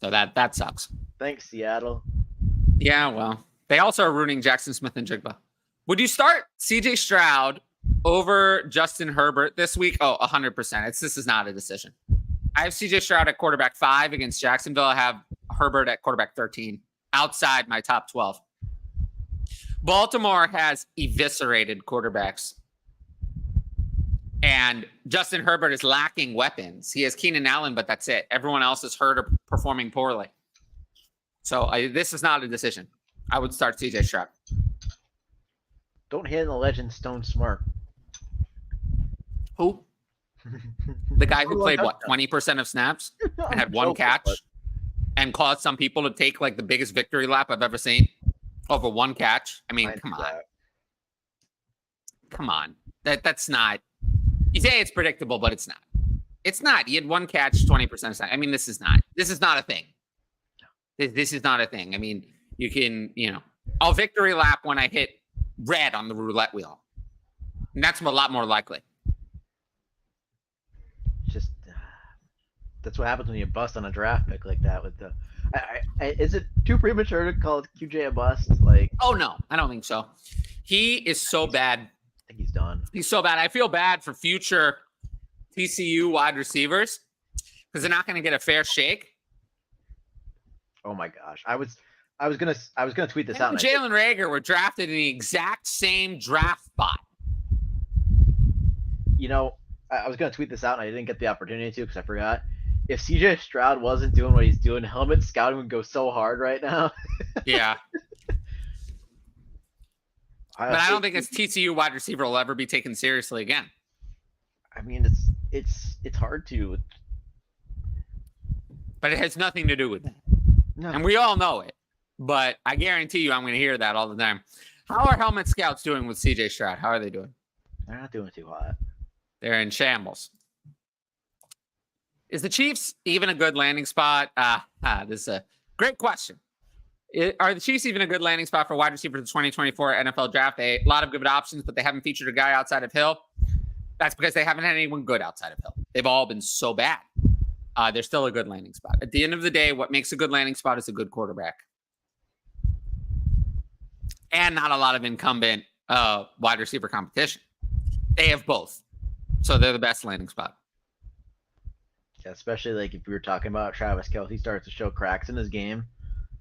So that sucks. Thanks, Seattle. Yeah, well, they also are ruining Jackson Smith and Jigba. Would you start CJ Stroud over Justin Herbert this week? Oh, 100%. This is not a decision. I have CJ Stroud at quarterback 5 against Jacksonville. I have Herbert at quarterback 13, outside my top 12. Baltimore has eviscerated quarterbacks. And Justin Herbert is lacking weapons. He has Keenan Allen, but that's it. Everyone else is hurt or performing poorly. So this is not a decision. I would start CJ Stroud. Don't hit on the legend Stone Smart. Who? The guy who played, 20% of snaps and had one catch and caused some people to take, like, the biggest victory lap I've ever seen over one catch? I mean, come on. Come on. That's not... You say it's predictable, but it's not. It's not. He had one catch, 20% of snaps. I mean, this is not a thing. This is not a thing. I mean, you can, I'll victory lap when I hit red on the roulette wheel. And that's a lot more likely. Just that's what happens when you bust on a draft pick like that. With the, is it too premature to call QJ a bust? Like, oh no, I don't think so. He is so bad. I think he's done. He's so bad. I feel bad for future TCU wide receivers because they're not going to get a fair shake. Oh my gosh, I was gonna tweet this out. Jalen Reagor were drafted in the exact same draft spot. I was gonna tweet this out and I didn't get the opportunity to because I forgot. If CJ Stroud wasn't doing what he's doing, helmet scouting would go so hard right now. Yeah. But I don't think this TCU wide receiver will ever be taken seriously again. I mean, it's hard to. But it has nothing to do with that. No. And we all know it. But I guarantee you I'm going to hear that all the time. How are helmet scouts doing with CJ Stroud? How are they doing? They're not doing too hot. They're in shambles. Is the Chiefs even a good landing spot? This is a great question. Are the Chiefs even a good landing spot for wide receiver for the 2024 NFL draft? A lot of good options, but they haven't featured a guy outside of Hill. That's because they haven't had anyone good outside of Hill. They've all been so bad. They're still a good landing spot. At the end of the day, what makes a good landing spot is a good quarterback. And not a lot of incumbent wide receiver competition. They have both. So they're the best landing spot. Yeah, especially like if we were talking about Travis Kelce starts to show cracks in his game.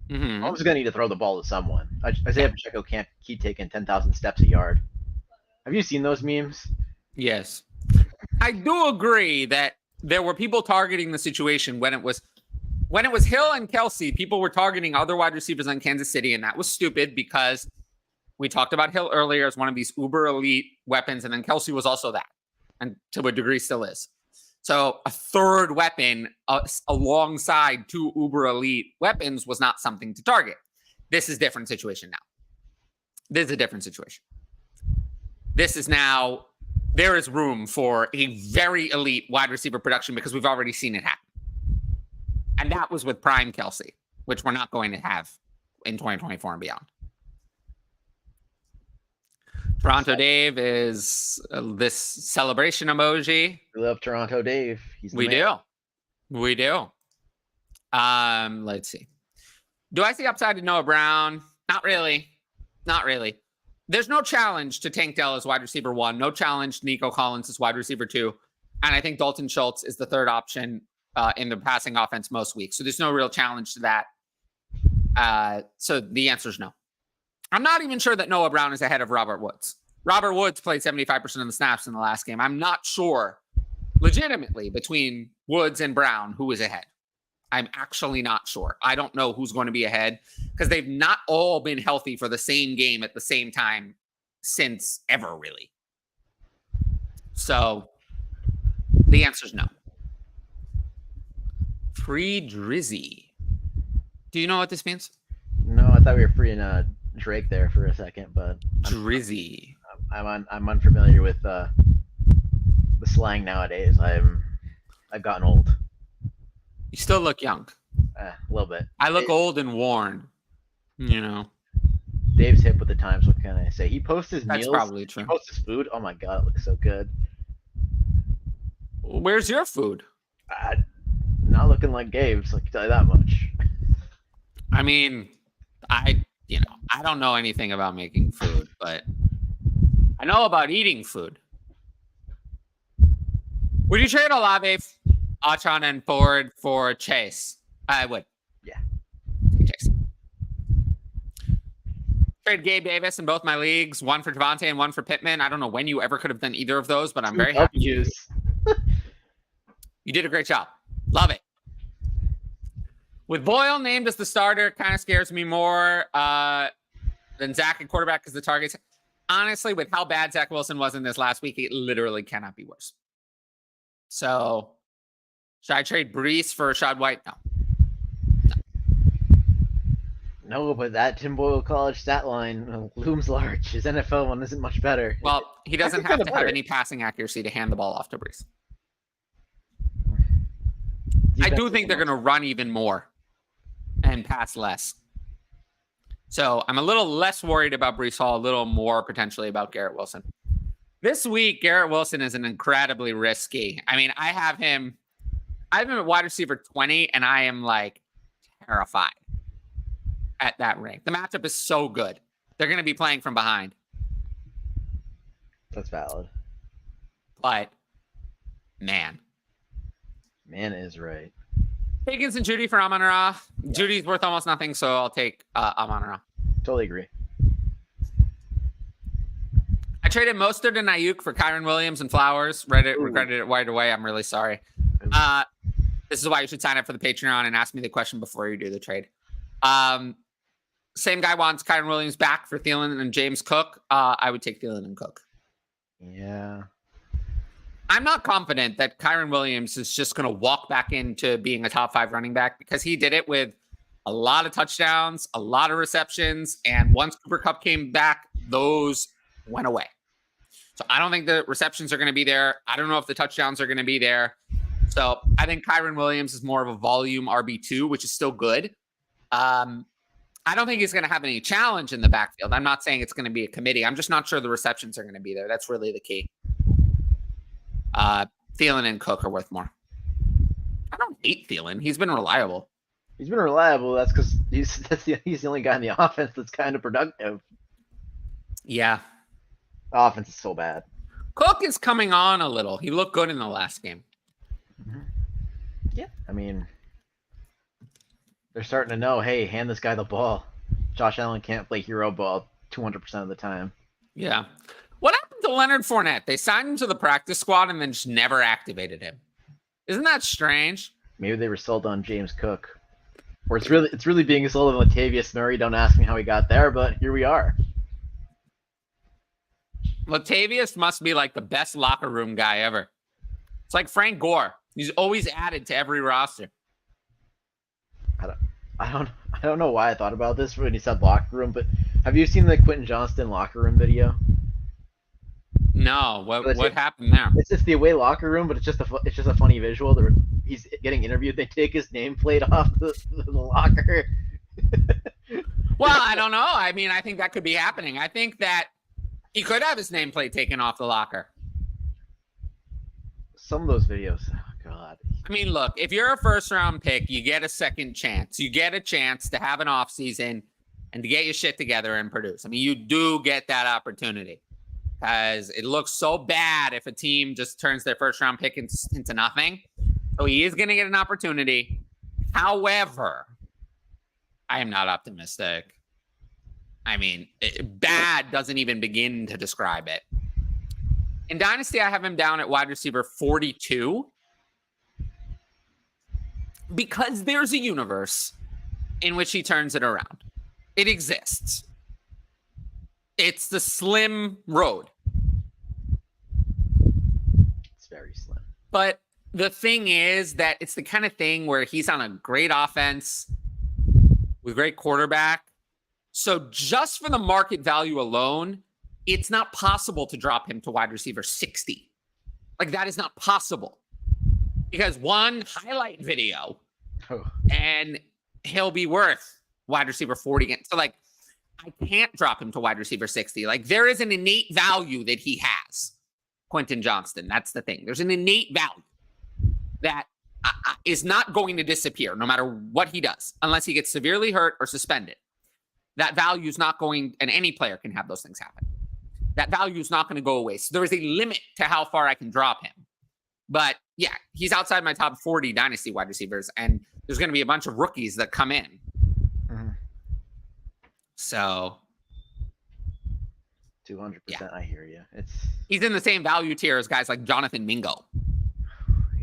Mm-hmm. I'm just going to need to throw the ball to someone. Isaiah Pacheco can't keep taking 10,000 steps a yard. Have you seen those memes? Yes. I do agree that there were people targeting the situation when it was Hill and Kelsey. People were targeting other wide receivers on Kansas City, and that was stupid because we talked about Hill earlier as one of these uber elite weapons, and then Kelsey was also that, and to a degree still is. So a third weapon alongside two uber elite weapons was not something to target. This is a different situation now. This is a different situation. This is now, there is room for a very elite wide receiver production because we've already seen it happen. And that was with prime Kelsey, which we're not going to have in 2024 and beyond. Toronto Dave is this celebration emoji. We love Toronto Dave. We do. Let's see. Do I see upside to Noah Brown? Not really. There's no challenge to Tank Dell as wide receiver 1. No challenge to Nico Collins as wide receiver 2. And I think Dalton Schultz is the third option in the passing offense most weeks. So there's no real challenge to that. So the answer is no. I'm not even sure that Noah Brown is ahead of Robert Woods. Robert Woods played 75% of the snaps in the last game. I'm not sure, legitimately, between Woods and Brown, who is ahead. I'm actually not sure. I don't know who's going to be ahead because they've not all been healthy for the same game at the same time since ever, really. So the answer is no. Free Drizzy. Do you know what this means? No, I thought we were freeing Drake there for a second, but Drizzy. I'm unfamiliar with the slang nowadays. I've gotten old. You still look young. A little bit. I look old and worn. You know. Dave's hip with the times. What can I say? He posts his That's meals. probably true. He posts his food. Oh my god, it looks so good. Where's your food? Not looking like Gabe's. I can tell you that much. I mean, I don't know anything about making food, but I know about eating food. Would you trade Olave, Achon, and Ford for Chase? I would. Yeah. Chase. Trade Gabe Davis in both my leagues, one for Devontae and one for Pittman. I don't know when you ever could have done either of those, but I'm very happy. You did a great job. Love it. With Boyle named as the starter, it kind of scares me more than Zach at quarterback because the targets. Honestly, with how bad Zach Wilson was in this last week, it literally cannot be worse. So, should I trade Brees for Rashad White? No, but that Tim Boyle college stat line looms large. His NFL one isn't much better. Well, he doesn't have to have any passing accuracy to hand the ball off to Brees. I do think they're going to run even more and pass less. So I'm a little less worried about Brees Hall, a little more potentially about Garrett Wilson. This week, Garrett Wilson is an incredibly risky. I mean, I have him at wide receiver 20, and I am like terrified at that rank. The matchup is so good. They're going to be playing from behind. That's valid. But, man is right. Pickens and Judy for Amon-Ra. Yeah. Judy's worth almost nothing, so I'll take Amon-Ra. Totally agree. I traded Mostert and Ayuk for Kyron Williams and Flowers. Regretted it right away. I'm really sorry. This is why you should sign up for the Patreon and ask me the question before you do the trade. Same guy wants Kyron Williams back for Thielen and James Cook. I would take Thielen and Cook. Yeah. I'm not confident that Kyron Williams is just going to walk back into being a top 5 running back because he did it with a lot of touchdowns, a lot of receptions, and once Cooper Kupp came back, those went away. So I don't think the receptions are going to be there. I don't know if the touchdowns are going to be there. So I think Kyron Williams is more of a volume RB2, which is still good. I don't think he's going to have any challenge in the backfield. I'm not saying it's going to be a committee. I'm just not sure the receptions are going to be there. That's really the key. Thielen and Cook are worth more. I don't hate Thielen. He's been reliable. That's because he's the only guy in the offense that's kind of productive. Yeah. The offense is so bad. Cook is coming on a little. He looked good in the last game. Mm-hmm. Yeah. I mean, they're starting to know, hey, hand this guy the ball. Josh Allen can't play hero ball 200% of the time. Yeah. What happened to Leonard Fournette. They signed him to the practice squad and then just never activated him. Isn't that strange? Maybe they were sold on James Cook. Or it's really being sold on Latavius Murray. Don't ask me how he got there, but here we are. Latavius must be like the best locker room guy ever. It's like Frank Gore. He's always added to every roster. I don't know why I thought about this when he said locker room, but have you seen the Quentin Johnston locker room video? No, what happened there? It's just the away locker room, but it's just a funny visual. He's getting interviewed. They take his nameplate off the locker. Well, I don't know. I mean, I think that could be happening. I think that he could have his nameplate taken off the locker. Some of those videos, oh god. I mean, look, if you're a first-round pick, you get a second chance. You get a chance to have an offseason and to get your shit together and produce. I mean, you do get that opportunity. Because it looks so bad if a team just turns their first-round pick into nothing. So he is going to get an opportunity. However, I am not optimistic. I mean, bad doesn't even begin to describe it. In Dynasty, I have him down at wide receiver 42. Because there's a universe in which he turns it around. It exists. It's the slim road. It's very slim. But the thing is that it's the kind of thing where he's on a great offense with a great quarterback. So just for the market value alone, it's not possible to drop him to wide receiver 60. Like, that is not possible. Because one highlight video and he'll be worth wide receiver 40. So, like, I can't drop him to wide receiver 60. Like, there is an innate value that he has, Quentin Johnston. That's the thing. There's an innate value that is not going to disappear no matter what he does, unless he gets severely hurt or suspended. That value is not going, and any player can have those things happen. That value is not going to go away. So there is a limit to how far I can drop him. But yeah, he's outside my top 40 Dynasty wide receivers, and there's going to be a bunch of rookies that come in. So 200%, yeah. I hear you. He's in the same value tier as guys like Jonathan Mingo.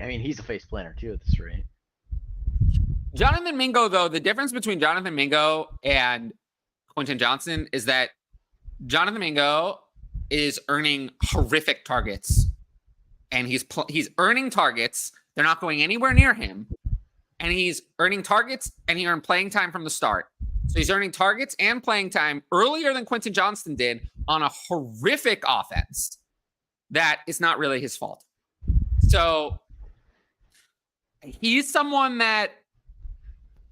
I mean, he's a face planner too at this rate. Jonathan Mingo, though, the difference between Jonathan Mingo and Quentin Johnston is that Jonathan Mingo is earning horrific targets, and he's earning targets. They're not going anywhere near him, and he's earning targets, and he earned playing time from the start. So he's earning targets and playing time earlier than Quentin Johnston did on a horrific offense that is not really his fault. So he's someone that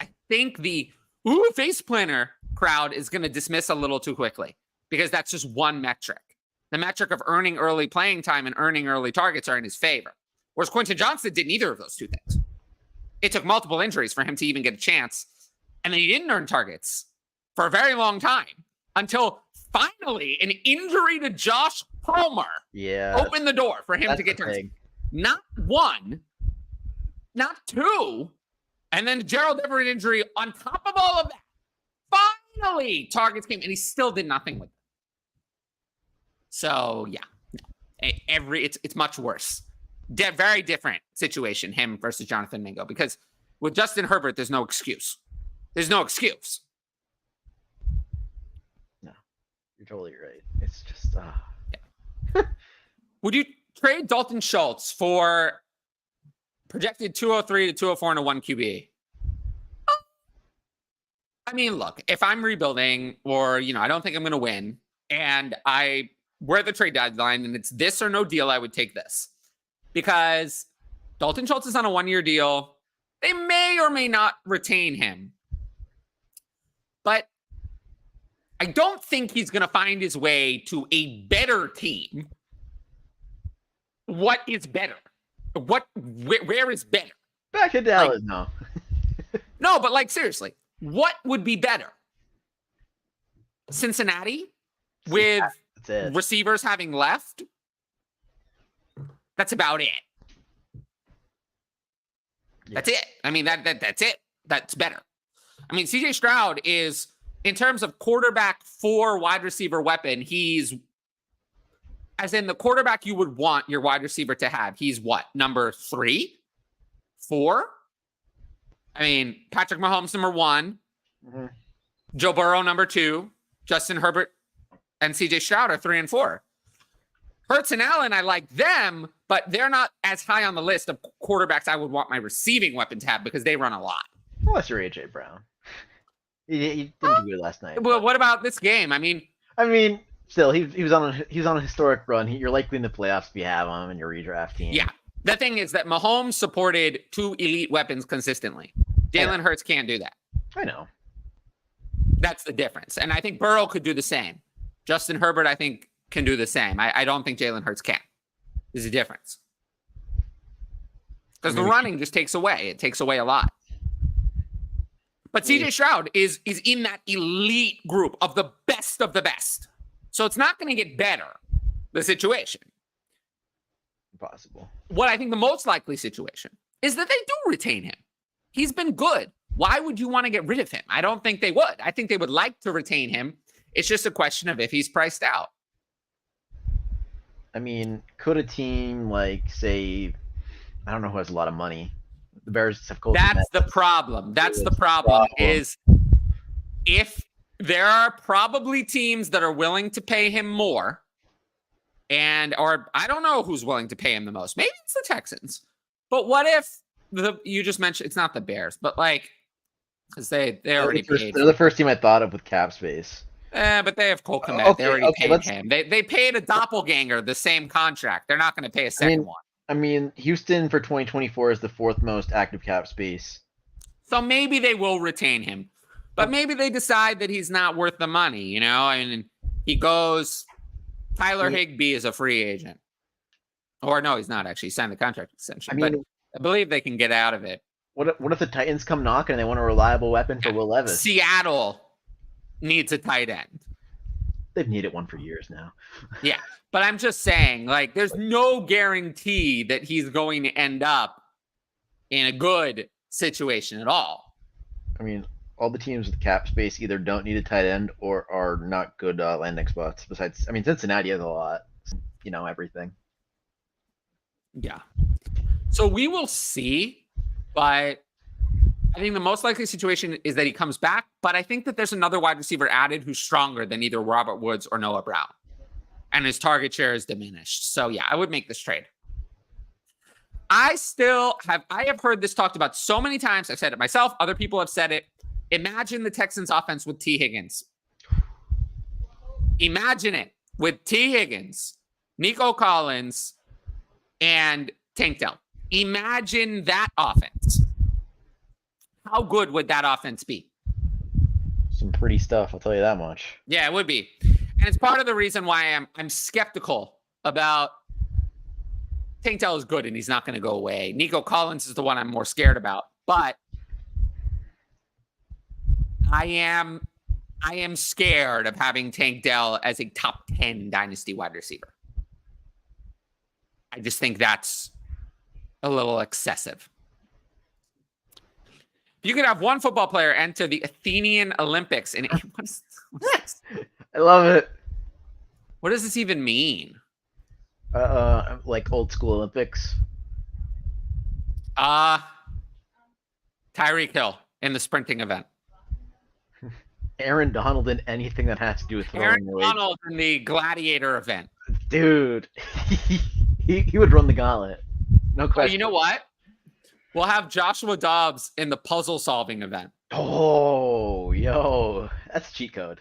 I think the face planner crowd is going to dismiss a little too quickly, because that's just one metric. The metric of earning early playing time and earning early targets are in his favor. Whereas Quentin Johnston did neither of those two things. It took multiple injuries for him to even get a chance. And then he didn't earn targets for a very long time until finally an injury to Josh Palmer opened the door for him to get targets. Not one, not two, and then Gerald Everett injury on top of all of that. Finally, targets came, and he still did nothing with them. So yeah, it's much worse. Very different situation, him versus Jonathan Mingo, because with Justin Herbert, there's no excuse. There's no excuse. No, you're totally right. It's just Would you trade Dalton Schultz for projected 203 to 204 and a 1 QB? I mean, look, if I'm rebuilding, or I don't think I'm going to win, and we're at the trade deadline and it's this or no deal, I would take this, because Dalton Schultz is on a 1-year deal. They may or may not retain him, but I don't think he's going to find his way to a better team. What is better? Where is better? Back to Dallas, no. No, but like, seriously, what would be better? Cincinnati with receivers having left? That's about it. Yeah. That's it. I mean, that's it. That's better. I mean, CJ Stroud is, in terms of quarterback 4 wide receiver weapon, he's as in the quarterback you would want your wide receiver to have. He's what? Number 3? 4? I mean, Patrick Mahomes, number 1. Mm-hmm. Joe Burrow, number 2. Justin Herbert and CJ Stroud are 3 and 4. Hurts and Allen, I like them, but they're not as high on the list of quarterbacks I would want my receiving weapon to have because they run a lot. Unless you're AJ Brown. He didn't do good last night. Well, what about this game? I mean, still, he was on a historic run. You're likely in the playoffs if you have him in your redraft team. yeah. The thing is that Mahomes supported 2 elite weapons consistently. Jalen Hurts can't do that. I know. That's the difference. And I think Burrow could do the same. Justin Herbert, I think, can do the same. I don't think Jalen Hurts can. There's a difference. Because the running just takes away. It takes away a lot. But CJ Stroud is in that elite group of the best of the best. So it's not going to get better, the situation. Impossible. What I think the most likely situation is that they do retain him. He's been good. Why would you want to get rid of him? I don't think they would. I think they would like to retain him. It's just a question of if he's priced out. I mean, could a team like, say, I don't know who has a lot of money. The Bears have Colton. That's the problem. That's the problem. Is if there are probably teams that are willing to pay him more, or I don't know who's willing to pay him the most. Maybe it's the Texans. But what if you just mentioned it's not the Bears, but like because they already paid. They're the first team I thought of with cap space. But they have Cole Kmet. Okay, they already paid him. They paid a doppelganger the same contract. They're not going to pay a second one. I mean, Houston for 2024 is the 4th most active cap space. So maybe they will retain him. But maybe they decide that he's not worth the money, you know? I mean, he goes, Tyler Higbee is a free agent. Or no, he's not actually. He signed the contract extension. But I believe they can get out of it. What if the Titans come knocking and they want a reliable weapon for Will Levis? Seattle needs a tight end. They've needed one for years now. Yeah. But I'm just saying, like, there's no guarantee that he's going to end up in a good situation at all. I mean, all the teams with cap space either don't need a tight end or are not good landing spots. Besides, I mean, Cincinnati has a lot. Everything. Yeah. So we will see, but I think the most likely situation is that he comes back, but I think that there's another wide receiver added who's stronger than either Robert Woods or Noah Brown. And his target share is diminished. So yeah, I would make this trade. I have heard this talked about so many times. I've said it myself. Other people have said it. Imagine the Texans offense with T. Higgins. Imagine it with T. Higgins, Nico Collins, and Tank Dell. Imagine that offense. How good would that offense be? Some pretty stuff, I'll tell you that much. Yeah, it would be. And it's part of the reason why I'm skeptical about Tank Dell is good and he's not going to go away. Nico Collins is the one I'm more scared about. But I am scared of having Tank Dell as a top 10 dynasty wide receiver. I just think that's a little excessive. If you could have one football player enter the Athenian Olympics, and what is this? I love it. What does this even mean? Like old school Olympics. Tyreek Hill in the sprinting event. Aaron Donald in anything that has to do with throwing Aaron weights. Donald in the gladiator event. Dude, he would run the gauntlet. No question. Oh, you know what? We'll have Joshua Dobbs in the puzzle solving event. Oh, yo, that's cheat code.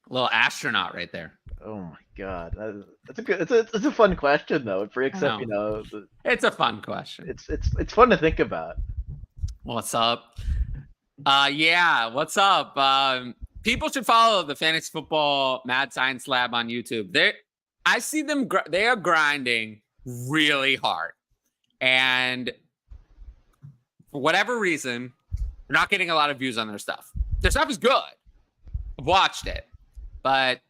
A little astronaut right there. Oh my god, that's a good. It's a fun question though. It breaks up, It's a fun question. It's fun to think about. What's up? Yeah, what's up? People should follow the Fantasy Football Mad Science Lab on YouTube. I see them. They are grinding really hard, and for whatever reason, they're not getting a lot of views on their stuff. Their stuff is good. I've watched it, but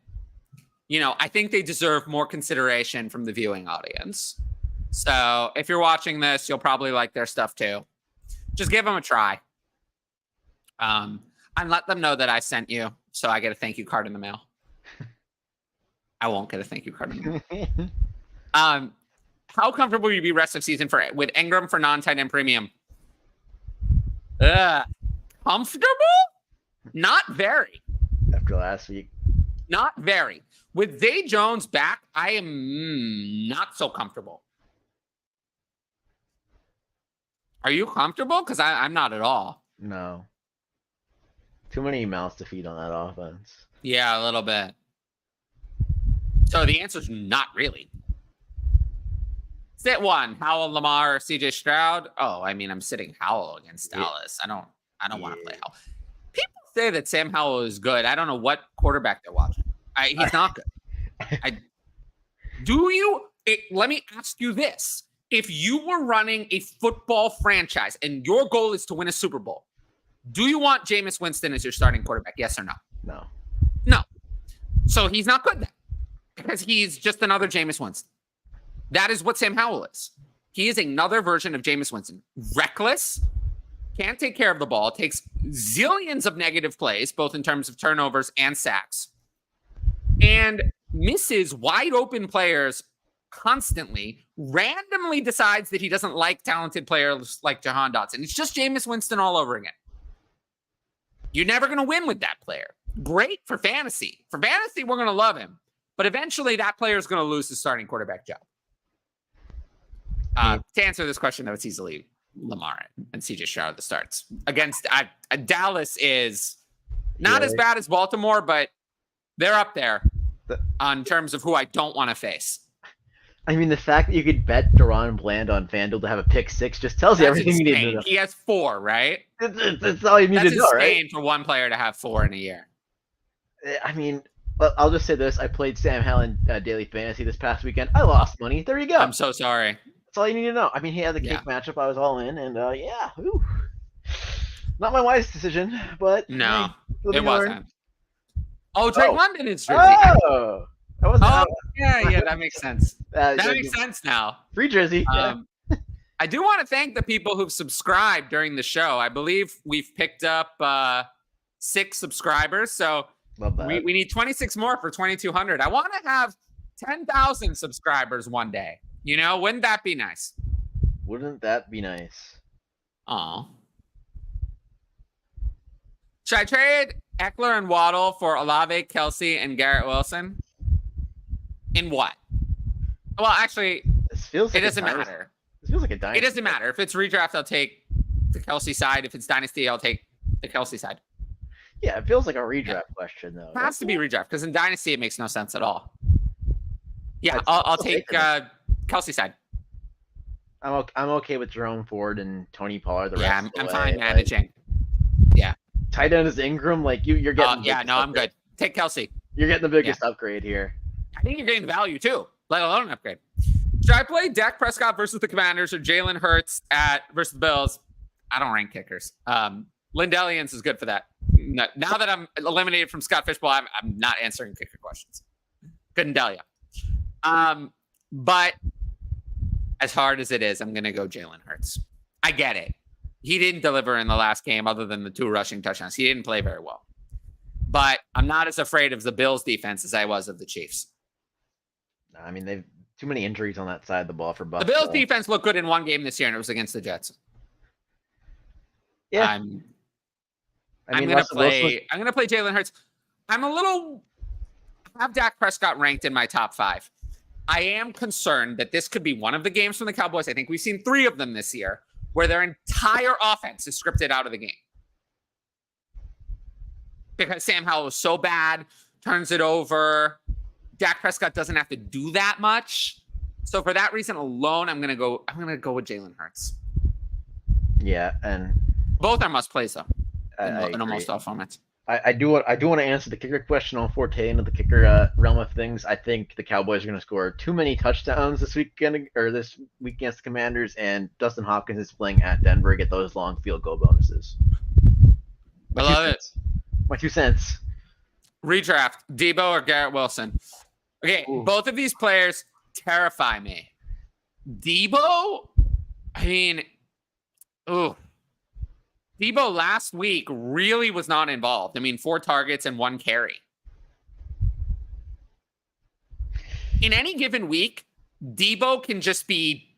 I think they deserve more consideration from the viewing audience. So if you're watching this, you'll probably like their stuff too. Just give them a try. And let them know that I sent you, so I get a thank you card in the mail. I won't get a thank you card anymore. How comfortable would you be rest of season with Ingram for non-tight end premium? Comfortable? Not very. After last week. Not very. With Zay Jones back, I am not so comfortable. Are you comfortable? Because I'm not at all. No. Too many mouths to feed on that offense. Yeah, a little bit. So the answer is not really. Sit one, Howell, Lamar, CJ Stroud. Oh, I mean, I'm sitting Howell against Dallas. I don't want to play Howell. People say that Sam Howell is good. I don't know what quarterback they're watching. He's not good. Let me ask you this. If you were running a football franchise and your goal is to win a Super Bowl, do you want Jameis Winston as your starting quarterback? Yes or no? No. No. So he's not good then because he's just another Jameis Winston. That is what Sam Howell is. He is another version of Jameis Winston. Reckless, can't take care of the ball, takes zillions of negative plays, both in terms of turnovers and sacks, and misses wide open players constantly, randomly decides that he doesn't like talented players like Jahan Dotson. It's just Jameis Winston all over again. You're never going to win with that player. Great for fantasy. For fantasy, we're going to love him. But eventually, that player is going to lose his starting quarterback job. To answer this question, though, it's easily Lamar and CJ Stroud the starts. Against Dallas is not as bad as Baltimore, but they're up there on terms of who I don't want to face. I mean, the fact that you could bet Deron Bland on FanDuel to have a pick six just tells you everything insane. You need to know. He has 4, right? That's all you need to know, right? That's insane for one player to have 4 in a year. I mean, I'll just say this. I played Sam Howell in Daily Fantasy this past weekend. I lost money. There you go. I'm so sorry. That's all you need to know. I mean, he had the kick matchup. I was all in, and not my wise decision, but no, it wasn't. Oh, Drake London is jersey. Oh, yeah, that makes sense. That makes sense now. Free jersey. I do want to thank the people who've subscribed during the show. I believe we've picked up 6 subscribers, so we need 26 more for 2,200. I want to have 10,000 subscribers one day. You know, wouldn't that be nice? Wouldn't that be nice? Oh. Should I trade Eckler and Waddle for Olave, Kelsey, and Garrett Wilson? In what? Well, actually, it doesn't matter. This feels like a dynasty. It doesn't matter. If it's redraft, I'll take the Kelsey side. If it's dynasty, I'll take the Kelsey side. Yeah, it feels like a redraft question, though. It has to be redraft because in dynasty, it makes no sense at all. Yeah, I'll take Kelsey side. I'm okay with Jerome Ford and Tony Pollard. I'm fine managing. Tight end is Ingram. Like you're getting. I'm good. Take Kelsey. You're getting the biggest upgrade here. I think you're getting the value too, let alone an upgrade. Should I play Dak Prescott versus the Commanders or Jalen Hurts versus the Bills? I don't rank kickers. Lindell Elliott is good for that. Now that I'm eliminated from Scott Fishbowl, I'm not answering kicker questions. Couldn't tell you. But as hard as it is, I'm going to go Jalen Hurts. I get it. He didn't deliver in the last game other than the 2 rushing touchdowns. He didn't play very well. But I'm not as afraid of the Bills defense as I was of the Chiefs. I mean, they've too many injuries on that side of the ball for Buffalo. The Bills defense looked good in one game this year, and it was against the Jets. Yeah. I'm going to play Jalen Hurts. I have Dak Prescott ranked in my top 5. I am concerned that this could be one of the games from the Cowboys. I think we've seen 3 of them this year where their entire offense is scripted out of the game. Because Sam Howell was so bad, turns it over. Dak Prescott doesn't have to do that much. So for that reason alone, I'm gonna go with Jalen Hurts. Yeah, and both are must plays though. In almost all formats. I do want to answer the kicker question on Forte into the kicker realm of things. I think the Cowboys are going to score too many touchdowns this week against the Commanders, and Dustin Hopkins is playing at Denver. Get those long field goal bonuses. I love it. My 2 cents. Redraft, Debo or Garrett Wilson. Okay, both of these players terrify me. Debo, Debo last week really was not involved. 4 targets and 1 carry. in any given week, Debo can just be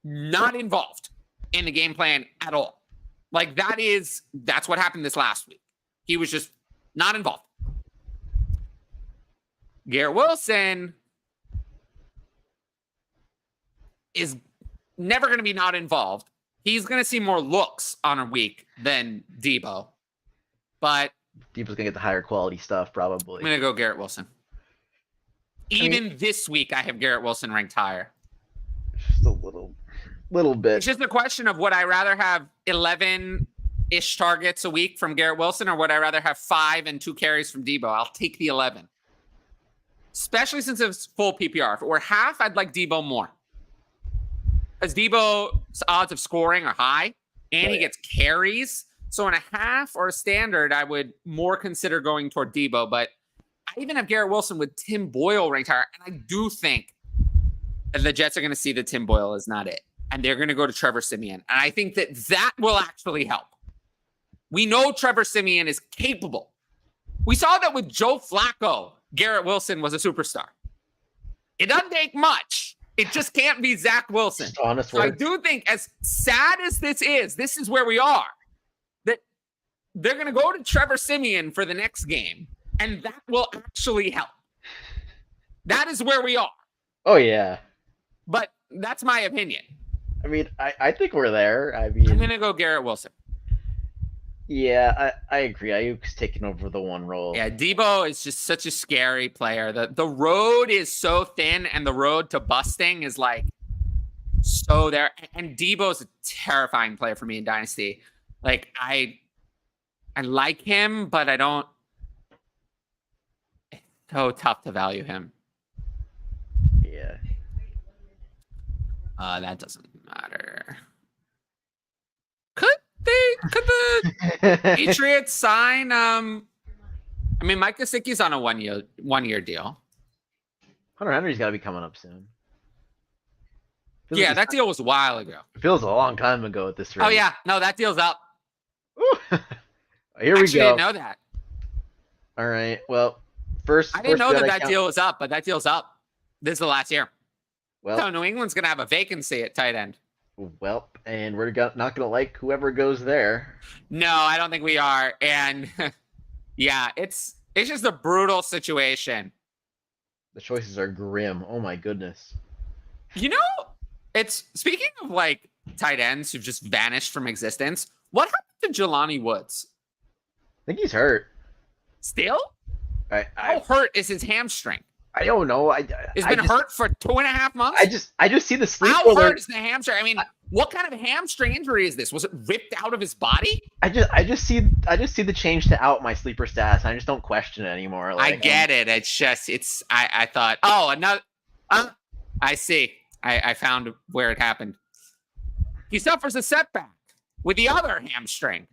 not involved in the game plan at all. Like that's what happened this last week. He was just not involved. Garrett Wilson is never going to be not involved. He's going to see more looks on a week than Debo. But Debo's going to get the higher quality stuff, probably. I'm going to go Garrett Wilson. Even this week, I have Garrett Wilson ranked higher. Just a little bit. It's just a question of would I rather have 11-ish targets a week from Garrett Wilson, or would I rather have 5 and 2 carries from Debo? I'll take the 11. Especially since it's full PPR. If it were half, I'd like Debo more. Because Debo's odds of scoring are high, and he gets carries. So in a half or a standard, I would more consider going toward Debo. But I even have Garrett Wilson with Tim Boyle ranked higher. And I do think that the Jets are going to see that Tim Boyle is not it. And they're going to go to Trevor Siemian. And I think that will actually help. We know Trevor Siemian is capable. We saw that with Joe Flacco. Garrett Wilson was a superstar. It doesn't take much. It just can't be Zach Wilson. Just honest so I do think, as sad as this is where we are. That they're going to go to Trevor Siemian for the next game, and that will actually help. That is where we are. Oh, yeah. But that's my opinion. I mean, I think we're there. I'm going to go Garrett Wilson. Yeah, I agree. Ayuk's taking over the one role. Yeah, Debo is just such a scary player. The road is so thin, and the road to busting is like so there. And Debo's a terrifying player for me in Dynasty. Like I like him, but I don't. It's so tough to value him. Yeah. That doesn't matter. Could the Patriots sign? I mean, Mike Gesicki's on a one-year deal. Hunter Henry's got to be coming up soon. Yeah, that deal was a while ago. It feels a long time ago at this rate. Oh yeah, no, that deal's up. Here we Actually, go. I didn't know that. All right. Well, first I didn't know that deal was up, but that deal's up. This is the last year. Well, so New England's gonna have a vacancy at tight end. Well, and we're not going to like whoever goes there. No, I don't think we are. And yeah, it's just a brutal situation. The choices are grim. Oh my goodness. You know, it's speaking of like tight ends who've just vanished from existence. What happened to Jelani Woods? I think he's hurt. Still? How hurt is his hamstring? I don't know. It's been hurt for 2.5 months. I just see the sleep. How hurt is the hamstring? I mean, what kind of hamstring injury is this? Was it ripped out of his body? I just see the change to out my sleeper stats. I just don't question it anymore. Like, I get it. It's just I thought, another. I see. I found where it happened. He suffers a setback with the other hamstring.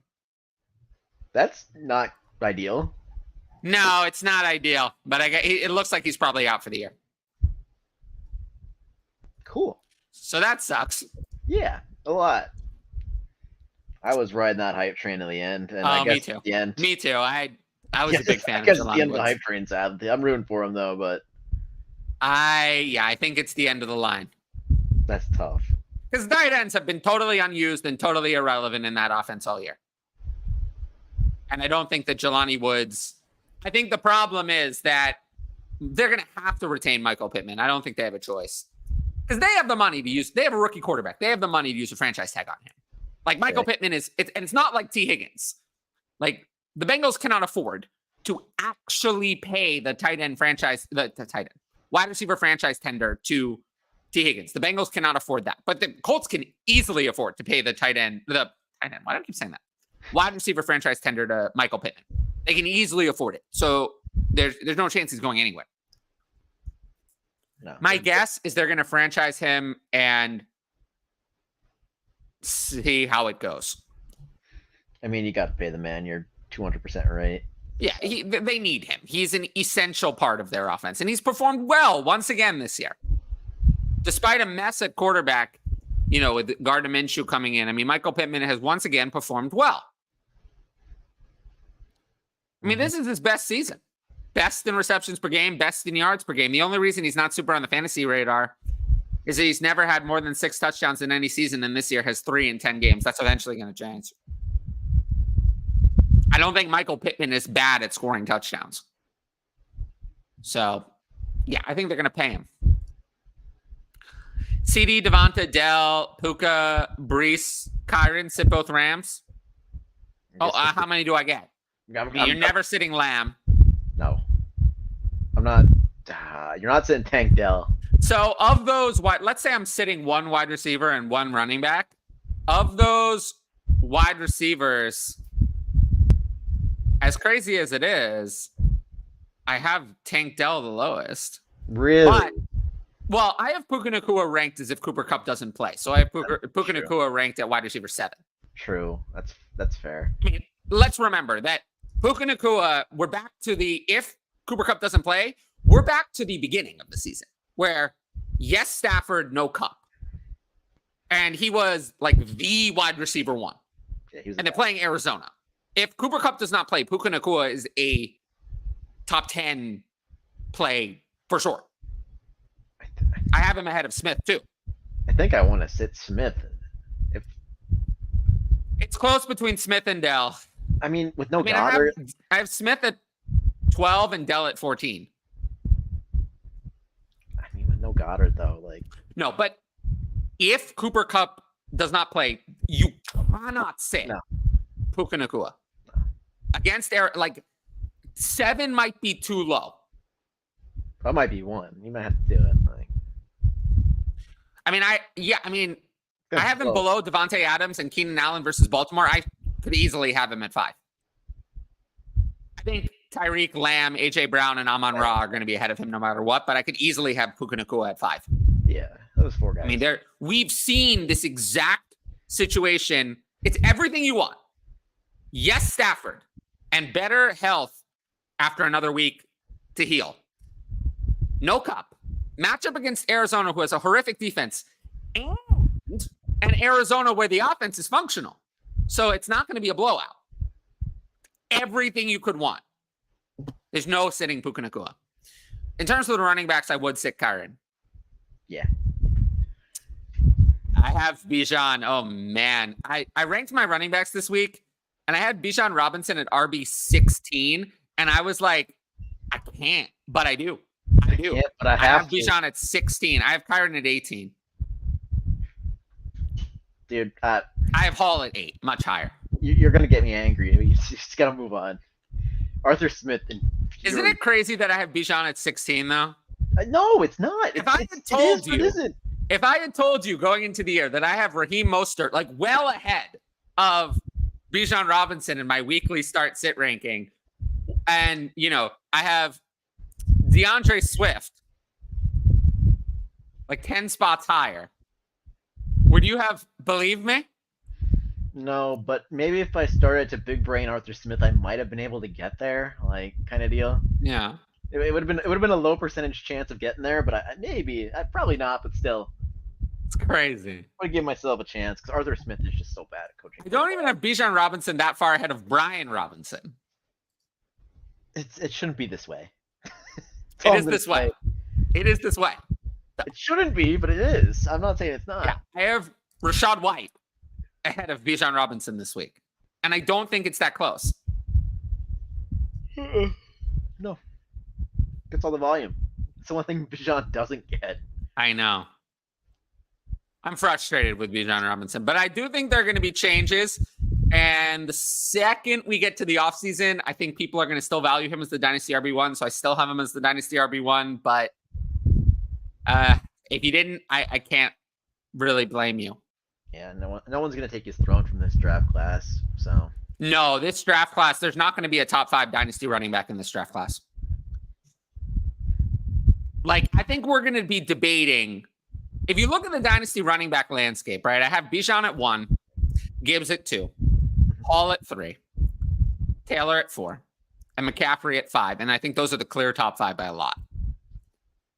That's not ideal. No, it's not ideal, but it looks like he's probably out for the year. Cool. So that sucks. Yeah, a lot. I was riding that hype train to the end, and I guess me too. At the end. Me too. I was a big fan I guess of it's the end of the hype train, sadly. I'm rooting for him though, but I think it's the end of the line. That's tough. Because tight ends have been totally unused and totally irrelevant in that offense all year. And I don't think that Jelani Woods. I think the problem is that they're going to have to retain Michael Pittman. I don't think they have a choice. Because they have the money to use. They have a rookie quarterback. They have the money to use a franchise tag on him. Like Michael Pittman is, and it's not like T. Higgins. Like the Bengals cannot afford to actually pay the tight end franchise, the tight end, wide receiver franchise tender to T. Higgins. The Bengals cannot afford that. But the Colts can easily afford to pay the tight end. Why do I keep saying that? Wide receiver franchise tender to Michael Pittman. They can easily afford it. So there's no chance he's going anywhere. No. My guess is they're going to franchise him and see how it goes. I mean, you got to pay the man. You're 200% right. Yeah, they need him. He's an essential part of their offense, and he's performed well once again this year. Despite a mess at quarterback, with Gardner Minshew coming in, I mean, Michael Pittman has once again performed well. I mean, this is his best season. best in receptions per game, best in yards per game. The only reason he's not super on the fantasy radar is that he's never had more than 6 touchdowns in any season, and this year has 3 in 10 games. That's eventually going to change. I don't think Michael Pittman is bad at scoring touchdowns. So, yeah, I think they're going to pay him. CD, Devonta, Dell, Puka, Brees, Kyron sit both Rams. Oh, how many do I get? You're never sitting Lamb. No. I'm not. You're not sitting Tank Dell. So of those, let's say I'm sitting 1 wide receiver and 1 running back. Of those wide receivers, as crazy as it is, I have Tank Dell the lowest. Really? Well, I have Puka Nacua ranked as if Cooper Kupp doesn't play. So I have Puka Nacua ranked at wide receiver 7. True. That's fair. I mean, let's remember that Puka Nacua, we're back to if Cooper Kupp doesn't play, we're back to the beginning of the season where, yes, Stafford, no Kupp. And he was like the wide receiver 1. Yeah, and they're playing Arizona. If Cooper Kupp does not play, Puka Nacua is a top 10 play for sure. I have him ahead of Smith too. I think I want to sit Smith. It's close between Smith and Dell. I mean, with no Goddard. I have Smith at 12 and Dell at 14. I mean, with no Goddard though, no, but if Cooper Kupp does not play, you cannot sit Puka Nacua. No. Against 7 might be too low. That might be 1. You might have to do it. I have him below Devontae Adams and Keenan Allen versus Baltimore. I could easily have him at 5. I think Tyreek, Lamb, AJ Brown, and Amon-Ra are going to be ahead of him no matter what, but I could easily have Puka Nacua at 5. Yeah, those 4 guys. I mean, we've seen this exact situation. It's everything you want. Yes, Stafford, and better health after another week to heal. No Kupp. Matchup against Arizona, who has a horrific defense, and Arizona where the offense is functional. So it's not going to be a blowout. Everything you could want. There's no sitting Puka Nacua. In terms of the running backs, I would sit Kyron. Yeah. I have Bijan. Oh, man. I ranked my running backs this week, and I had Bijan Robinson at RB 16, and I was like, I can't, but I do. I do. Yeah, but I have Bijan at 16. I have Kyron at 18. Dude, I have Hall at 8, much higher. You're going to get me angry. You just got to move on. Arthur Smith. Isn't it crazy that I have Bijan at 16, though? No, it's not. If I had told you going into the year that I have Raheem Mostert well ahead of Bijan Robinson in my weekly start sit ranking, and I have DeAndre Swift 10 spots higher, would you have believed me? No, but maybe if I started to big brain Arthur Smith, I might have been able to get there, kind of deal. Yeah. It would have been a low percentage chance of getting there, but probably not, but still. It's crazy. I would give myself a chance because Arthur Smith is just so bad at coaching. I don't even have Bijan Robinson that far ahead of Brian Robinson. It shouldn't be this way. It is this way. It is this way. It shouldn't be, but it is. I'm not saying it's not. Yeah, I have Rashad White ahead of Bijan Robinson this week, and I don't think it's that close. No. Gets all the volume. It's the one thing Bijan doesn't get. I know. I'm frustrated with Bijan Robinson, but I do think there are going to be changes. And the second we get to the offseason, I think people are going to still value him as the Dynasty RB1. So I still have him as the Dynasty RB1. But if you didn't, I can't really blame you. Yeah, no one's going to take his throne from this draft class. So no, this draft class, there's not going to be a top 5 Dynasty running back in this draft class. I think we're going to be debating. If you look at the Dynasty running back landscape, right, I have Bijan at 1, Gibbs at 2, Hall at 3, Taylor at 4, and McCaffrey at 5. And I think those are the clear top 5 by a lot.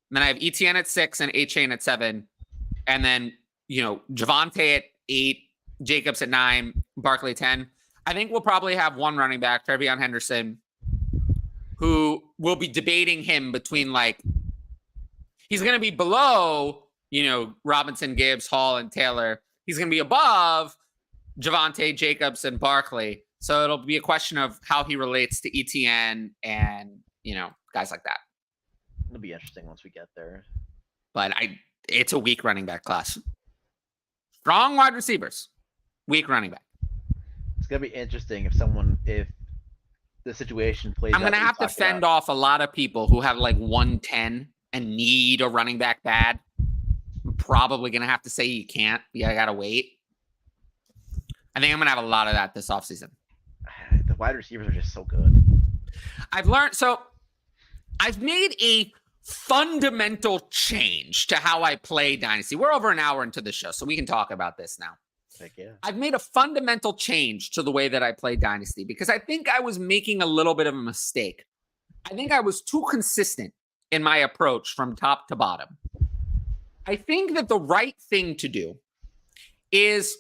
And then I have Etienne at 6 and A-Chain at 7. And then, Javonte at 8, Jacobs at 9, Barkley at 10. I think we'll probably have one running back, TreVeyon Henderson, who we'll be debating him between like, he's going to be below, Robinson, Gibbs, Hall, and Taylor. He's going to be above Javonte, Jacobs, and Barkley. So it'll be a question of how he relates to ETN and, guys like that. It'll be interesting once we get there. But it's a weak running back class. Strong wide receivers, weak running back. It's going to be interesting if the situation plays out. I'm going to have to fend off a lot of people who have like 110 and need a running back bad. I'm probably going to have to say you can't. I got to wait. I think I'm going to have a lot of that this offseason. The wide receivers are just so good. I've made a fundamental change to how I play Dynasty. We're over an hour into the show, so we can talk about this now. Heck yeah. I've made a fundamental change to the way that I play Dynasty because I think I was making a little bit of a mistake. I think I was too consistent in my approach from top to bottom. I think that the right thing to do is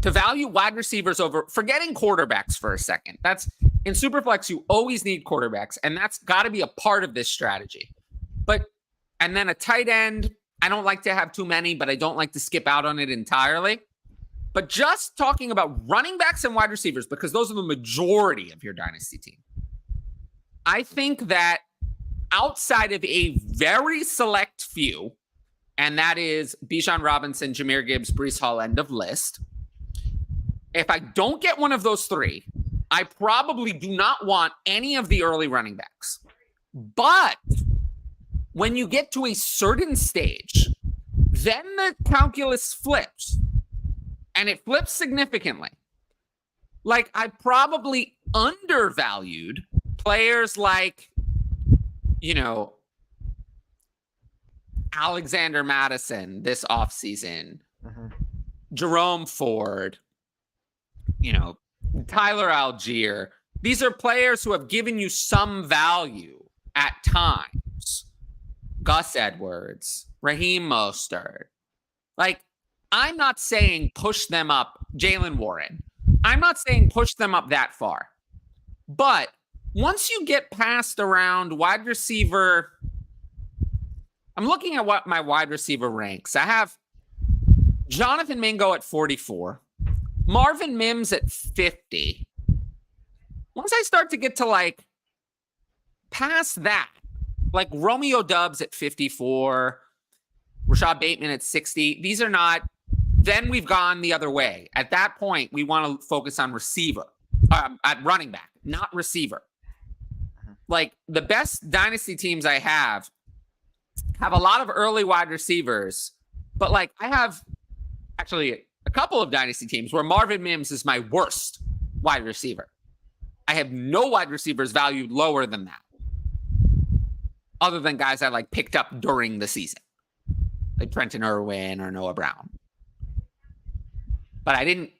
to value wide receivers over, forgetting quarterbacks for a second. That's in Superflex, you always need quarterbacks, and that's got to be a part of this strategy. And then a tight end, I don't like to have too many, but I don't like to skip out on it entirely. But just talking about running backs and wide receivers, because those are the majority of your Dynasty team. I think that outside of a very select few, and that is Bijan Robinson, Jahmyr Gibbs, Breece Hall, end of list. If I don't get one of those three, I probably do not want any of the early running backs. But when you get to a certain stage, then the calculus flips. And it flips significantly. Like, I probably undervalued players like, Alexander Madison this offseason, Jerome Ford, Tyler Algier. These are players who have given you some value at times. Gus Edwards, Raheem Mostert. Like, I'm not saying push them up, Jaylen Warren. I'm not saying push them up that far. But once you get past around wide receiver, I'm looking at what my wide receiver ranks. I have Jonathan Mingo at 44, Marvin Mims at 50. Once I start to get to like past that, like Romeo Doubs at 54, Rashad Bateman at 60, these are not, then we've gone the other way. At that point, we want to focus on receiver, at running back, not receiver. Like the best Dynasty teams I have a lot of early wide receivers, but like I have actually a couple of Dynasty teams where Marvin Mims is my worst wide receiver. I have no wide receivers valued lower than that, other than guys I like picked up during the season, like Trenton Irwin or Noah Brown. But I didn't,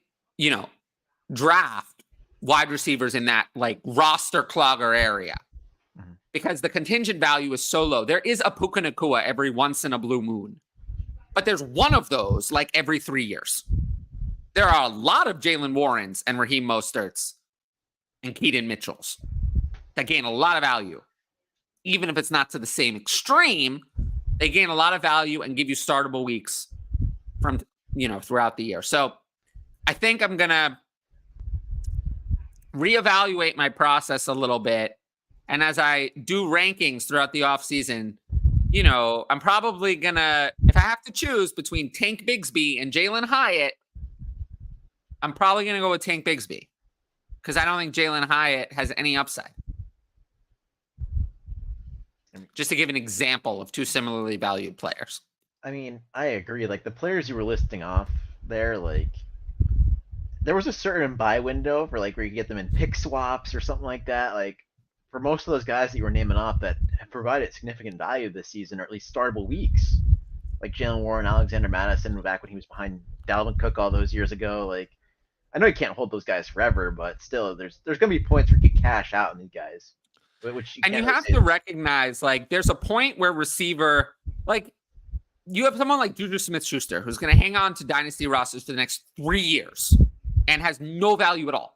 draft wide receivers in that like roster clogger area because the contingent value is so low. There is a Puka Nacua every once in a blue moon, but there's one of those like every 3 years. There are a lot of Jaylen Warrens and Raheem Mosterts and Keaton Mitchells that gain a lot of value. Even if it's not to the same extreme, they gain a lot of value and give you startable weeks from, throughout the year. So I think I'm going to reevaluate my process a little bit. And as I do rankings throughout the offseason, I'm probably going to, if I have to choose between Tank Bigsby and Jalen Hyatt, I'm probably going to go with Tank Bigsby because I don't think Jalen Hyatt has any upside. Just to give an example of two similarly valued players. I mean, I agree. Like the players you were listing off there, like there was a certain buy window for like where you could get them in pick swaps or something like that. Like for most of those guys that you were naming off that have provided significant value this season, or at least startable weeks, like Jaylen Warren, Alexander Madison, back when he was behind Dalvin Cook all those years ago. Like I know you can't hold those guys forever, but still, there's going to be points where you can cash out on these guys. Which you have to recognize, like, there's a point where receiver, like, you have someone like Juju Smith-Schuster who's going to hang on to Dynasty rosters for the next 3 years and has no value at all.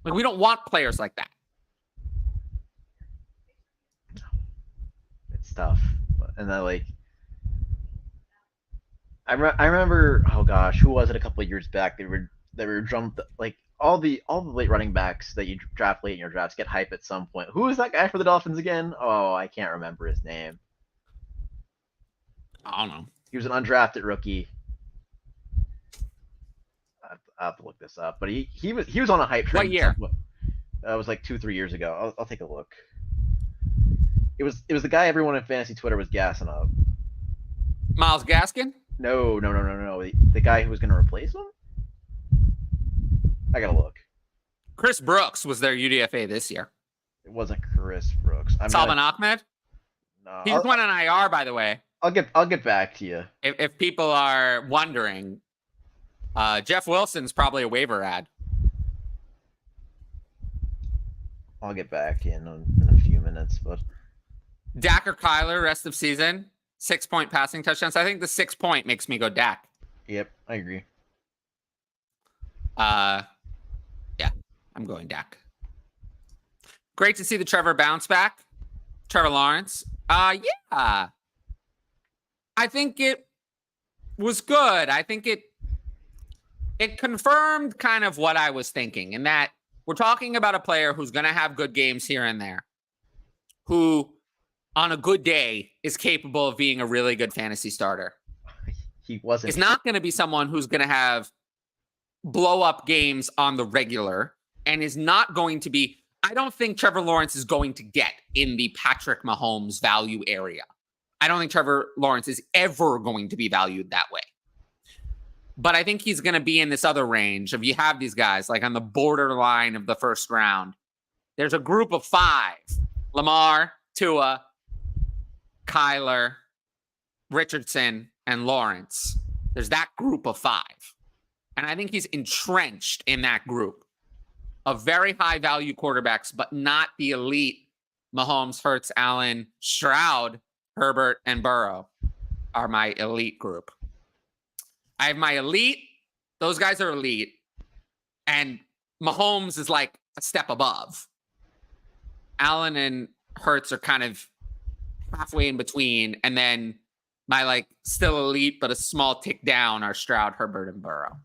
Like, we don't want players like that. tough. And then I remember, oh gosh, who was it a couple of years back? They were jumped like all the late running backs that you draft late in your drafts get hype at some point. Who was that guy for the Dolphins again? Oh, I can't remember his name. I don't know. He was an undrafted rookie. I have to look this up, but he was on a hype train. What year? It was like 2-3 years ago. I'll take a look. It was the guy everyone in fantasy Twitter was gassing up. Myles Gaskin? No. The guy who was going to replace him? I gotta look. Chris Brooks was their UDFA this year. It wasn't Chris Brooks. Salman Ahmed? No. He just went on IR, by the way. I'll get back to you. If people are wondering, Jeff Wilson's probably a waiver ad. I'll get back in a few minutes, but Dak or Kyler rest of season, 6-point passing touchdowns. I think the 6 point makes me go Dak. Yep, I agree. Yeah, I'm going Dak. Great to see the Trevor bounce back. Trevor Lawrence. Yeah. I think it was good. I think it confirmed kind of what I was thinking, in that we're talking about a player who's going to have good games here and there, who on a good day is capable of being a really good fantasy starter. He wasn't. It's not going to be someone who's going to have blow up games on the regular, and is not going to be, I don't think Trevor Lawrence is going to get in the Patrick Mahomes value area. I don't think Trevor Lawrence is ever going to be valued that way. But I think he's going to be in this other range of, you have these guys like on the borderline of the first round. There's a group of 5: Lamar, Tua, Kyler, Richardson, and Lawrence. There's that group of 5. And I think he's entrenched in that group of very high value quarterbacks, but not the elite Mahomes, Hurts, Allen, Stroud, Herbert, and Burrow are my elite group. I have my elite. Those guys are elite. And Mahomes is like a step above. Allen and Hurts are kind of halfway in between. And then my like still elite, but a small tick down are Stroud, Herbert, and Burrow.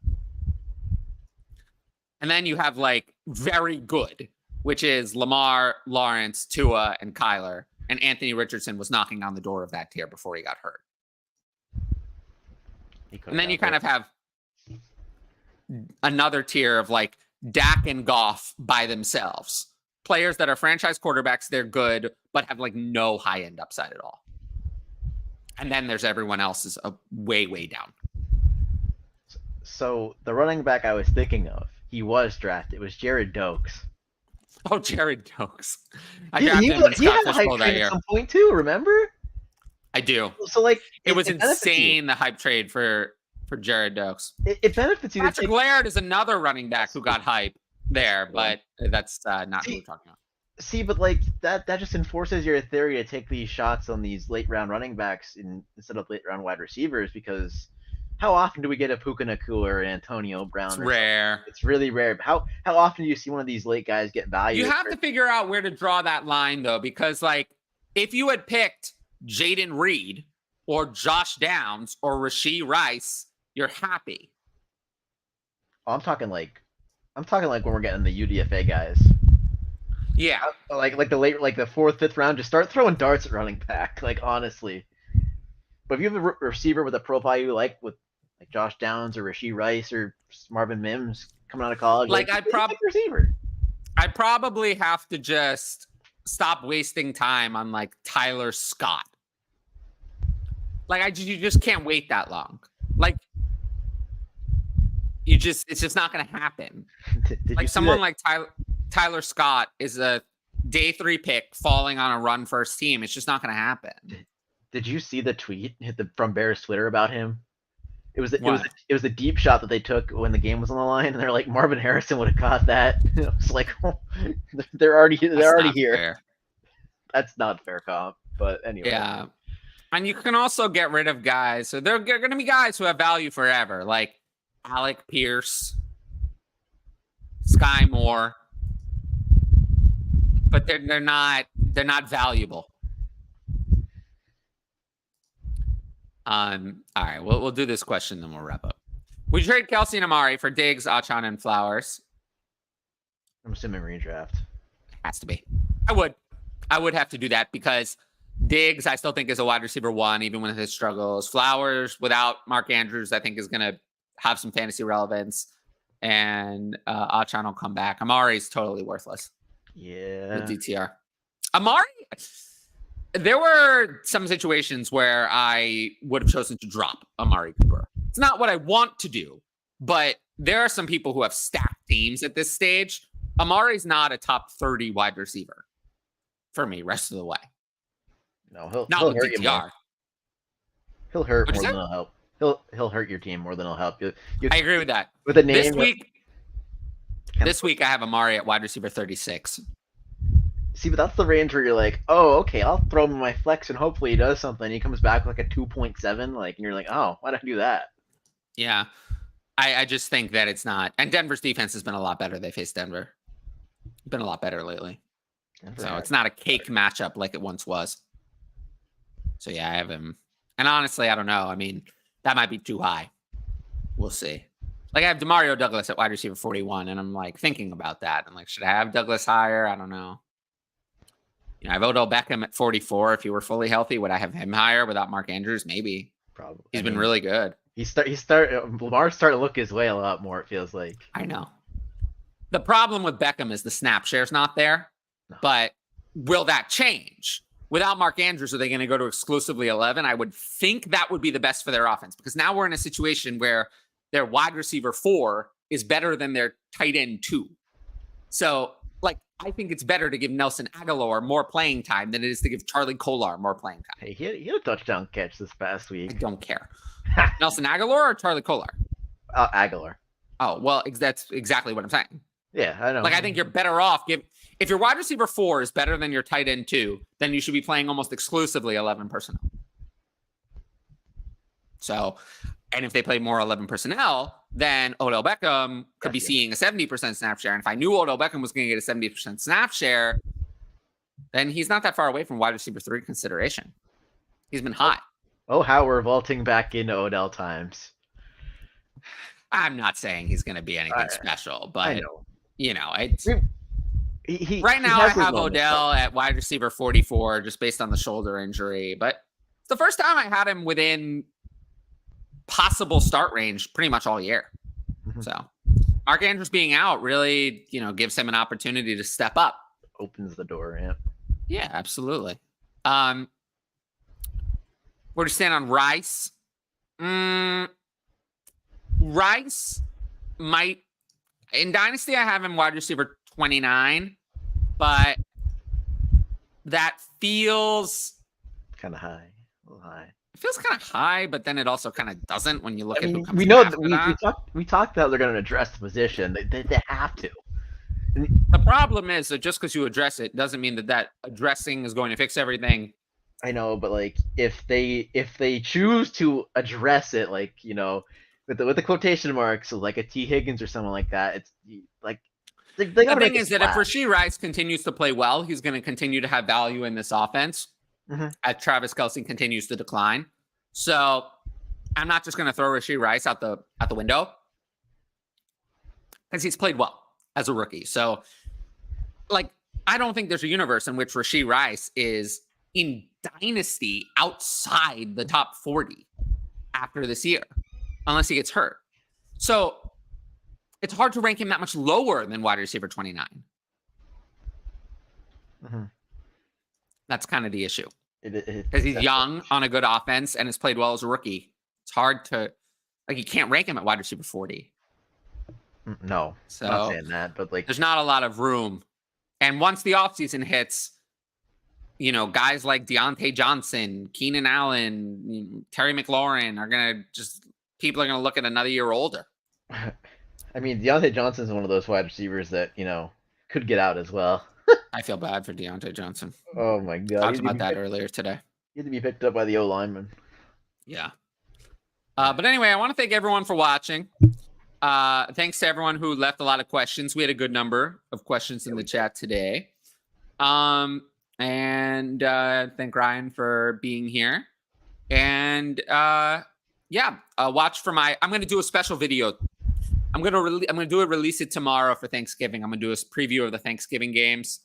And then you have like very good, which is Lamar, Lawrence, Tua, and Kyler. And Anthony Richardson was knocking on the door of that tier before he got hurt. And then you kind of have another tier of like Dak and Goff by themselves. Players that are franchise quarterbacks, they're good, but have like no high end upside at all. And then there's everyone else is way, way down. So the running back I was thinking of, he was drafted. It was Jared Dokes. Oh, Jared Dokes. He had a hype trade at some point too, remember? I do. So like it was insane, the hype trade for Jared Dokes. It benefits you. Patrick Laird is another running back who got hype there, but that's not what we're talking about. See, but like that just enforces your theory to take these shots on these late round running backs instead of late round wide receivers, because how often do we get a Puka Nacua or Antonio Brown? It's rare. It's really rare. How often do you see one of these late guys get value? You have to figure out where to draw that line though, because like if you had picked Jaden Reed or Josh Downs or Rashee Rice, you're happy. Oh, I'm talking like when we're getting the UDFA guys. Yeah. Like the late, like the 4th, 5th round, just start throwing darts at running back. Like honestly. But if you have a receiver with a profile you like, with like Josh Downs or Rashee Rice or Marvin Mims coming out of college, like I'd probably have to just stop wasting time on like Tyler Scott. Like you just can't wait that long. Like it's just not going to happen. Like someone like Tyler Scott is a day 3 pick falling on a run first team. It's just not going to happen. Did you see the tweet from Bears Twitter about him? It was a deep shot that they took when the game was on the line, and they're like, Marvin Harrison would have caught that. It was like, oh, they're already here. Fair. That's not fair comp, but anyway. Yeah, and you can also get rid of guys. So there are going to be guys who have value forever, like Alec Pierce, Sky Moore, but they're not valuable. All right, we'll do this question, then we'll wrap up. Would you trade Kelsey and Amari for Diggs, Achane, and Flowers? I'm assuming redraft. Has to be. I would have to do that because Diggs, I still think, is a wide receiver 1, even with his struggles. Flowers, without Mark Andrews, I think is going to have some fantasy relevance. And Achane will come back. Amari's totally worthless. Yeah. With DTR. Amari, there were some situations where I would have chosen to drop Amari Cooper. It's not what I want to do, but there are some people who have stacked teams at this stage. Amari's not a top 30 wide receiver for me rest of the way. No, he'll with hurt DTR. you more. He'll hurt What'd more you than say? he'll help. He'll hurt your team more than he'll help you. I agree with that. With a name This week I have Amari at wide receiver 36. See, but that's the range where you're like, oh, okay, I'll throw him in my flex and hopefully he does something. He comes back with like a 2.7, like, and you're like, oh, why did I do that? Yeah. I just think that it's not. And Denver's defense has been a lot better. They faced Denver. Been a lot better lately. So it's not a cake matchup like it once was. So yeah, I have him. And honestly, I don't know. I mean, that might be too high. We'll see. Like I have DeMario Douglas at wide receiver 41, and I'm like thinking about that. I'm like, should I have Douglas higher? I don't know. You know, I have Odell Beckham at 44. If he were fully healthy, would I have him higher without Mark Andrews? Maybe. Probably. He's been really good. Lamar's starting to look his way a lot more, it feels like. I know. The problem with Beckham is the snap share's not there. No. But will that change? Without Mark Andrews, are they going to go to exclusively 11? I would think that would be the best for their offense because now we're in a situation where their wide receiver 4 is better than their tight end 2. So, like, I think it's better to give Nelson Aguilar more playing time than it is to give Charlie Kolar more playing time. Hey, he had a touchdown catch this past I week. don't care. Nelson Aguilar or Charlie Kolar? Aguilar. Oh, well, that's exactly what I'm saying. Yeah, I know. Like, I think you're better off if your wide receiver 4 is better than your tight end 2, then you should be playing almost exclusively 11 personnel. So, and if they play more 11 personnel, then Odell Beckham could be seeing a 70% snap share. And if I knew Odell Beckham was going to get a 70% snap share, then he's not that far away from wide receiver 3 consideration. He's been hot. Oh, how we're vaulting back into Odell times. I'm not saying he's going to be anything special, but I know. You know, right now I have Odell at wide receiver 44 just based on the shoulder injury, but it's the first time I had him within possible start range pretty much all year. Mm-hmm. So Mark Andrews being out really, gives him an opportunity to step up. Opens the door, yeah. Yeah, absolutely. Where do you stand on Rice? Rice might, in Dynasty, I have him wide receiver 29, but that feels kind of high, a little high. It feels kind of high, but then it also kind of doesn't when you look at who comes. We know that we talked about they're going to address the position. They have to. The problem is that just because you address it doesn't mean that addressing is going to fix everything. I know, but like if they choose to address it, like with the quotation marks of like a T. Higgins or someone like that, it's like the thing is that if Rashee Rice continues to play well, he's going to continue to have value in this offense as Travis Kelce continues to decline. So I'm not just going to throw Rashee Rice out the window because he's played well as a rookie. So like I don't think there's a universe in which Rashee Rice is in Dynasty outside the top 40 after this year, unless he gets hurt. So it's hard to rank him that much lower than wide receiver 29. That's kind of the issue. Because he's young on a good offense and has played well as a rookie. It's hard to, you can't rank him at wide receiver 40. No, so not saying that, but there's not a lot of room. And once the offseason hits, guys like Diontae Johnson, Keenan Allen, Terry McLaurin people are going to look at another year older. I mean, Diontae Johnson is one of those wide receivers that, could get out as well. I feel bad for Diontae Johnson. Oh, my God. Talked about that earlier today. He had to be picked up by the O-lineman. Yeah. But anyway, I want to thank everyone for watching. Thanks to everyone who left a lot of questions. We had a good number of questions in the chat today. And thank Ryan for being here. And watch for I'm going to do a special video. I'm going to release it tomorrow for Thanksgiving. I'm going to do a preview of the Thanksgiving games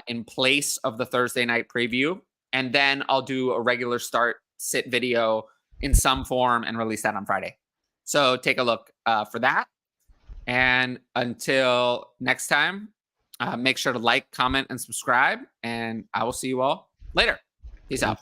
in place of the Thursday night preview. And then I'll do a regular start sit video in some form and release that on Friday. So take a look for that. And until next time, make sure to like, comment, and subscribe. And I will see you all later. Peace out.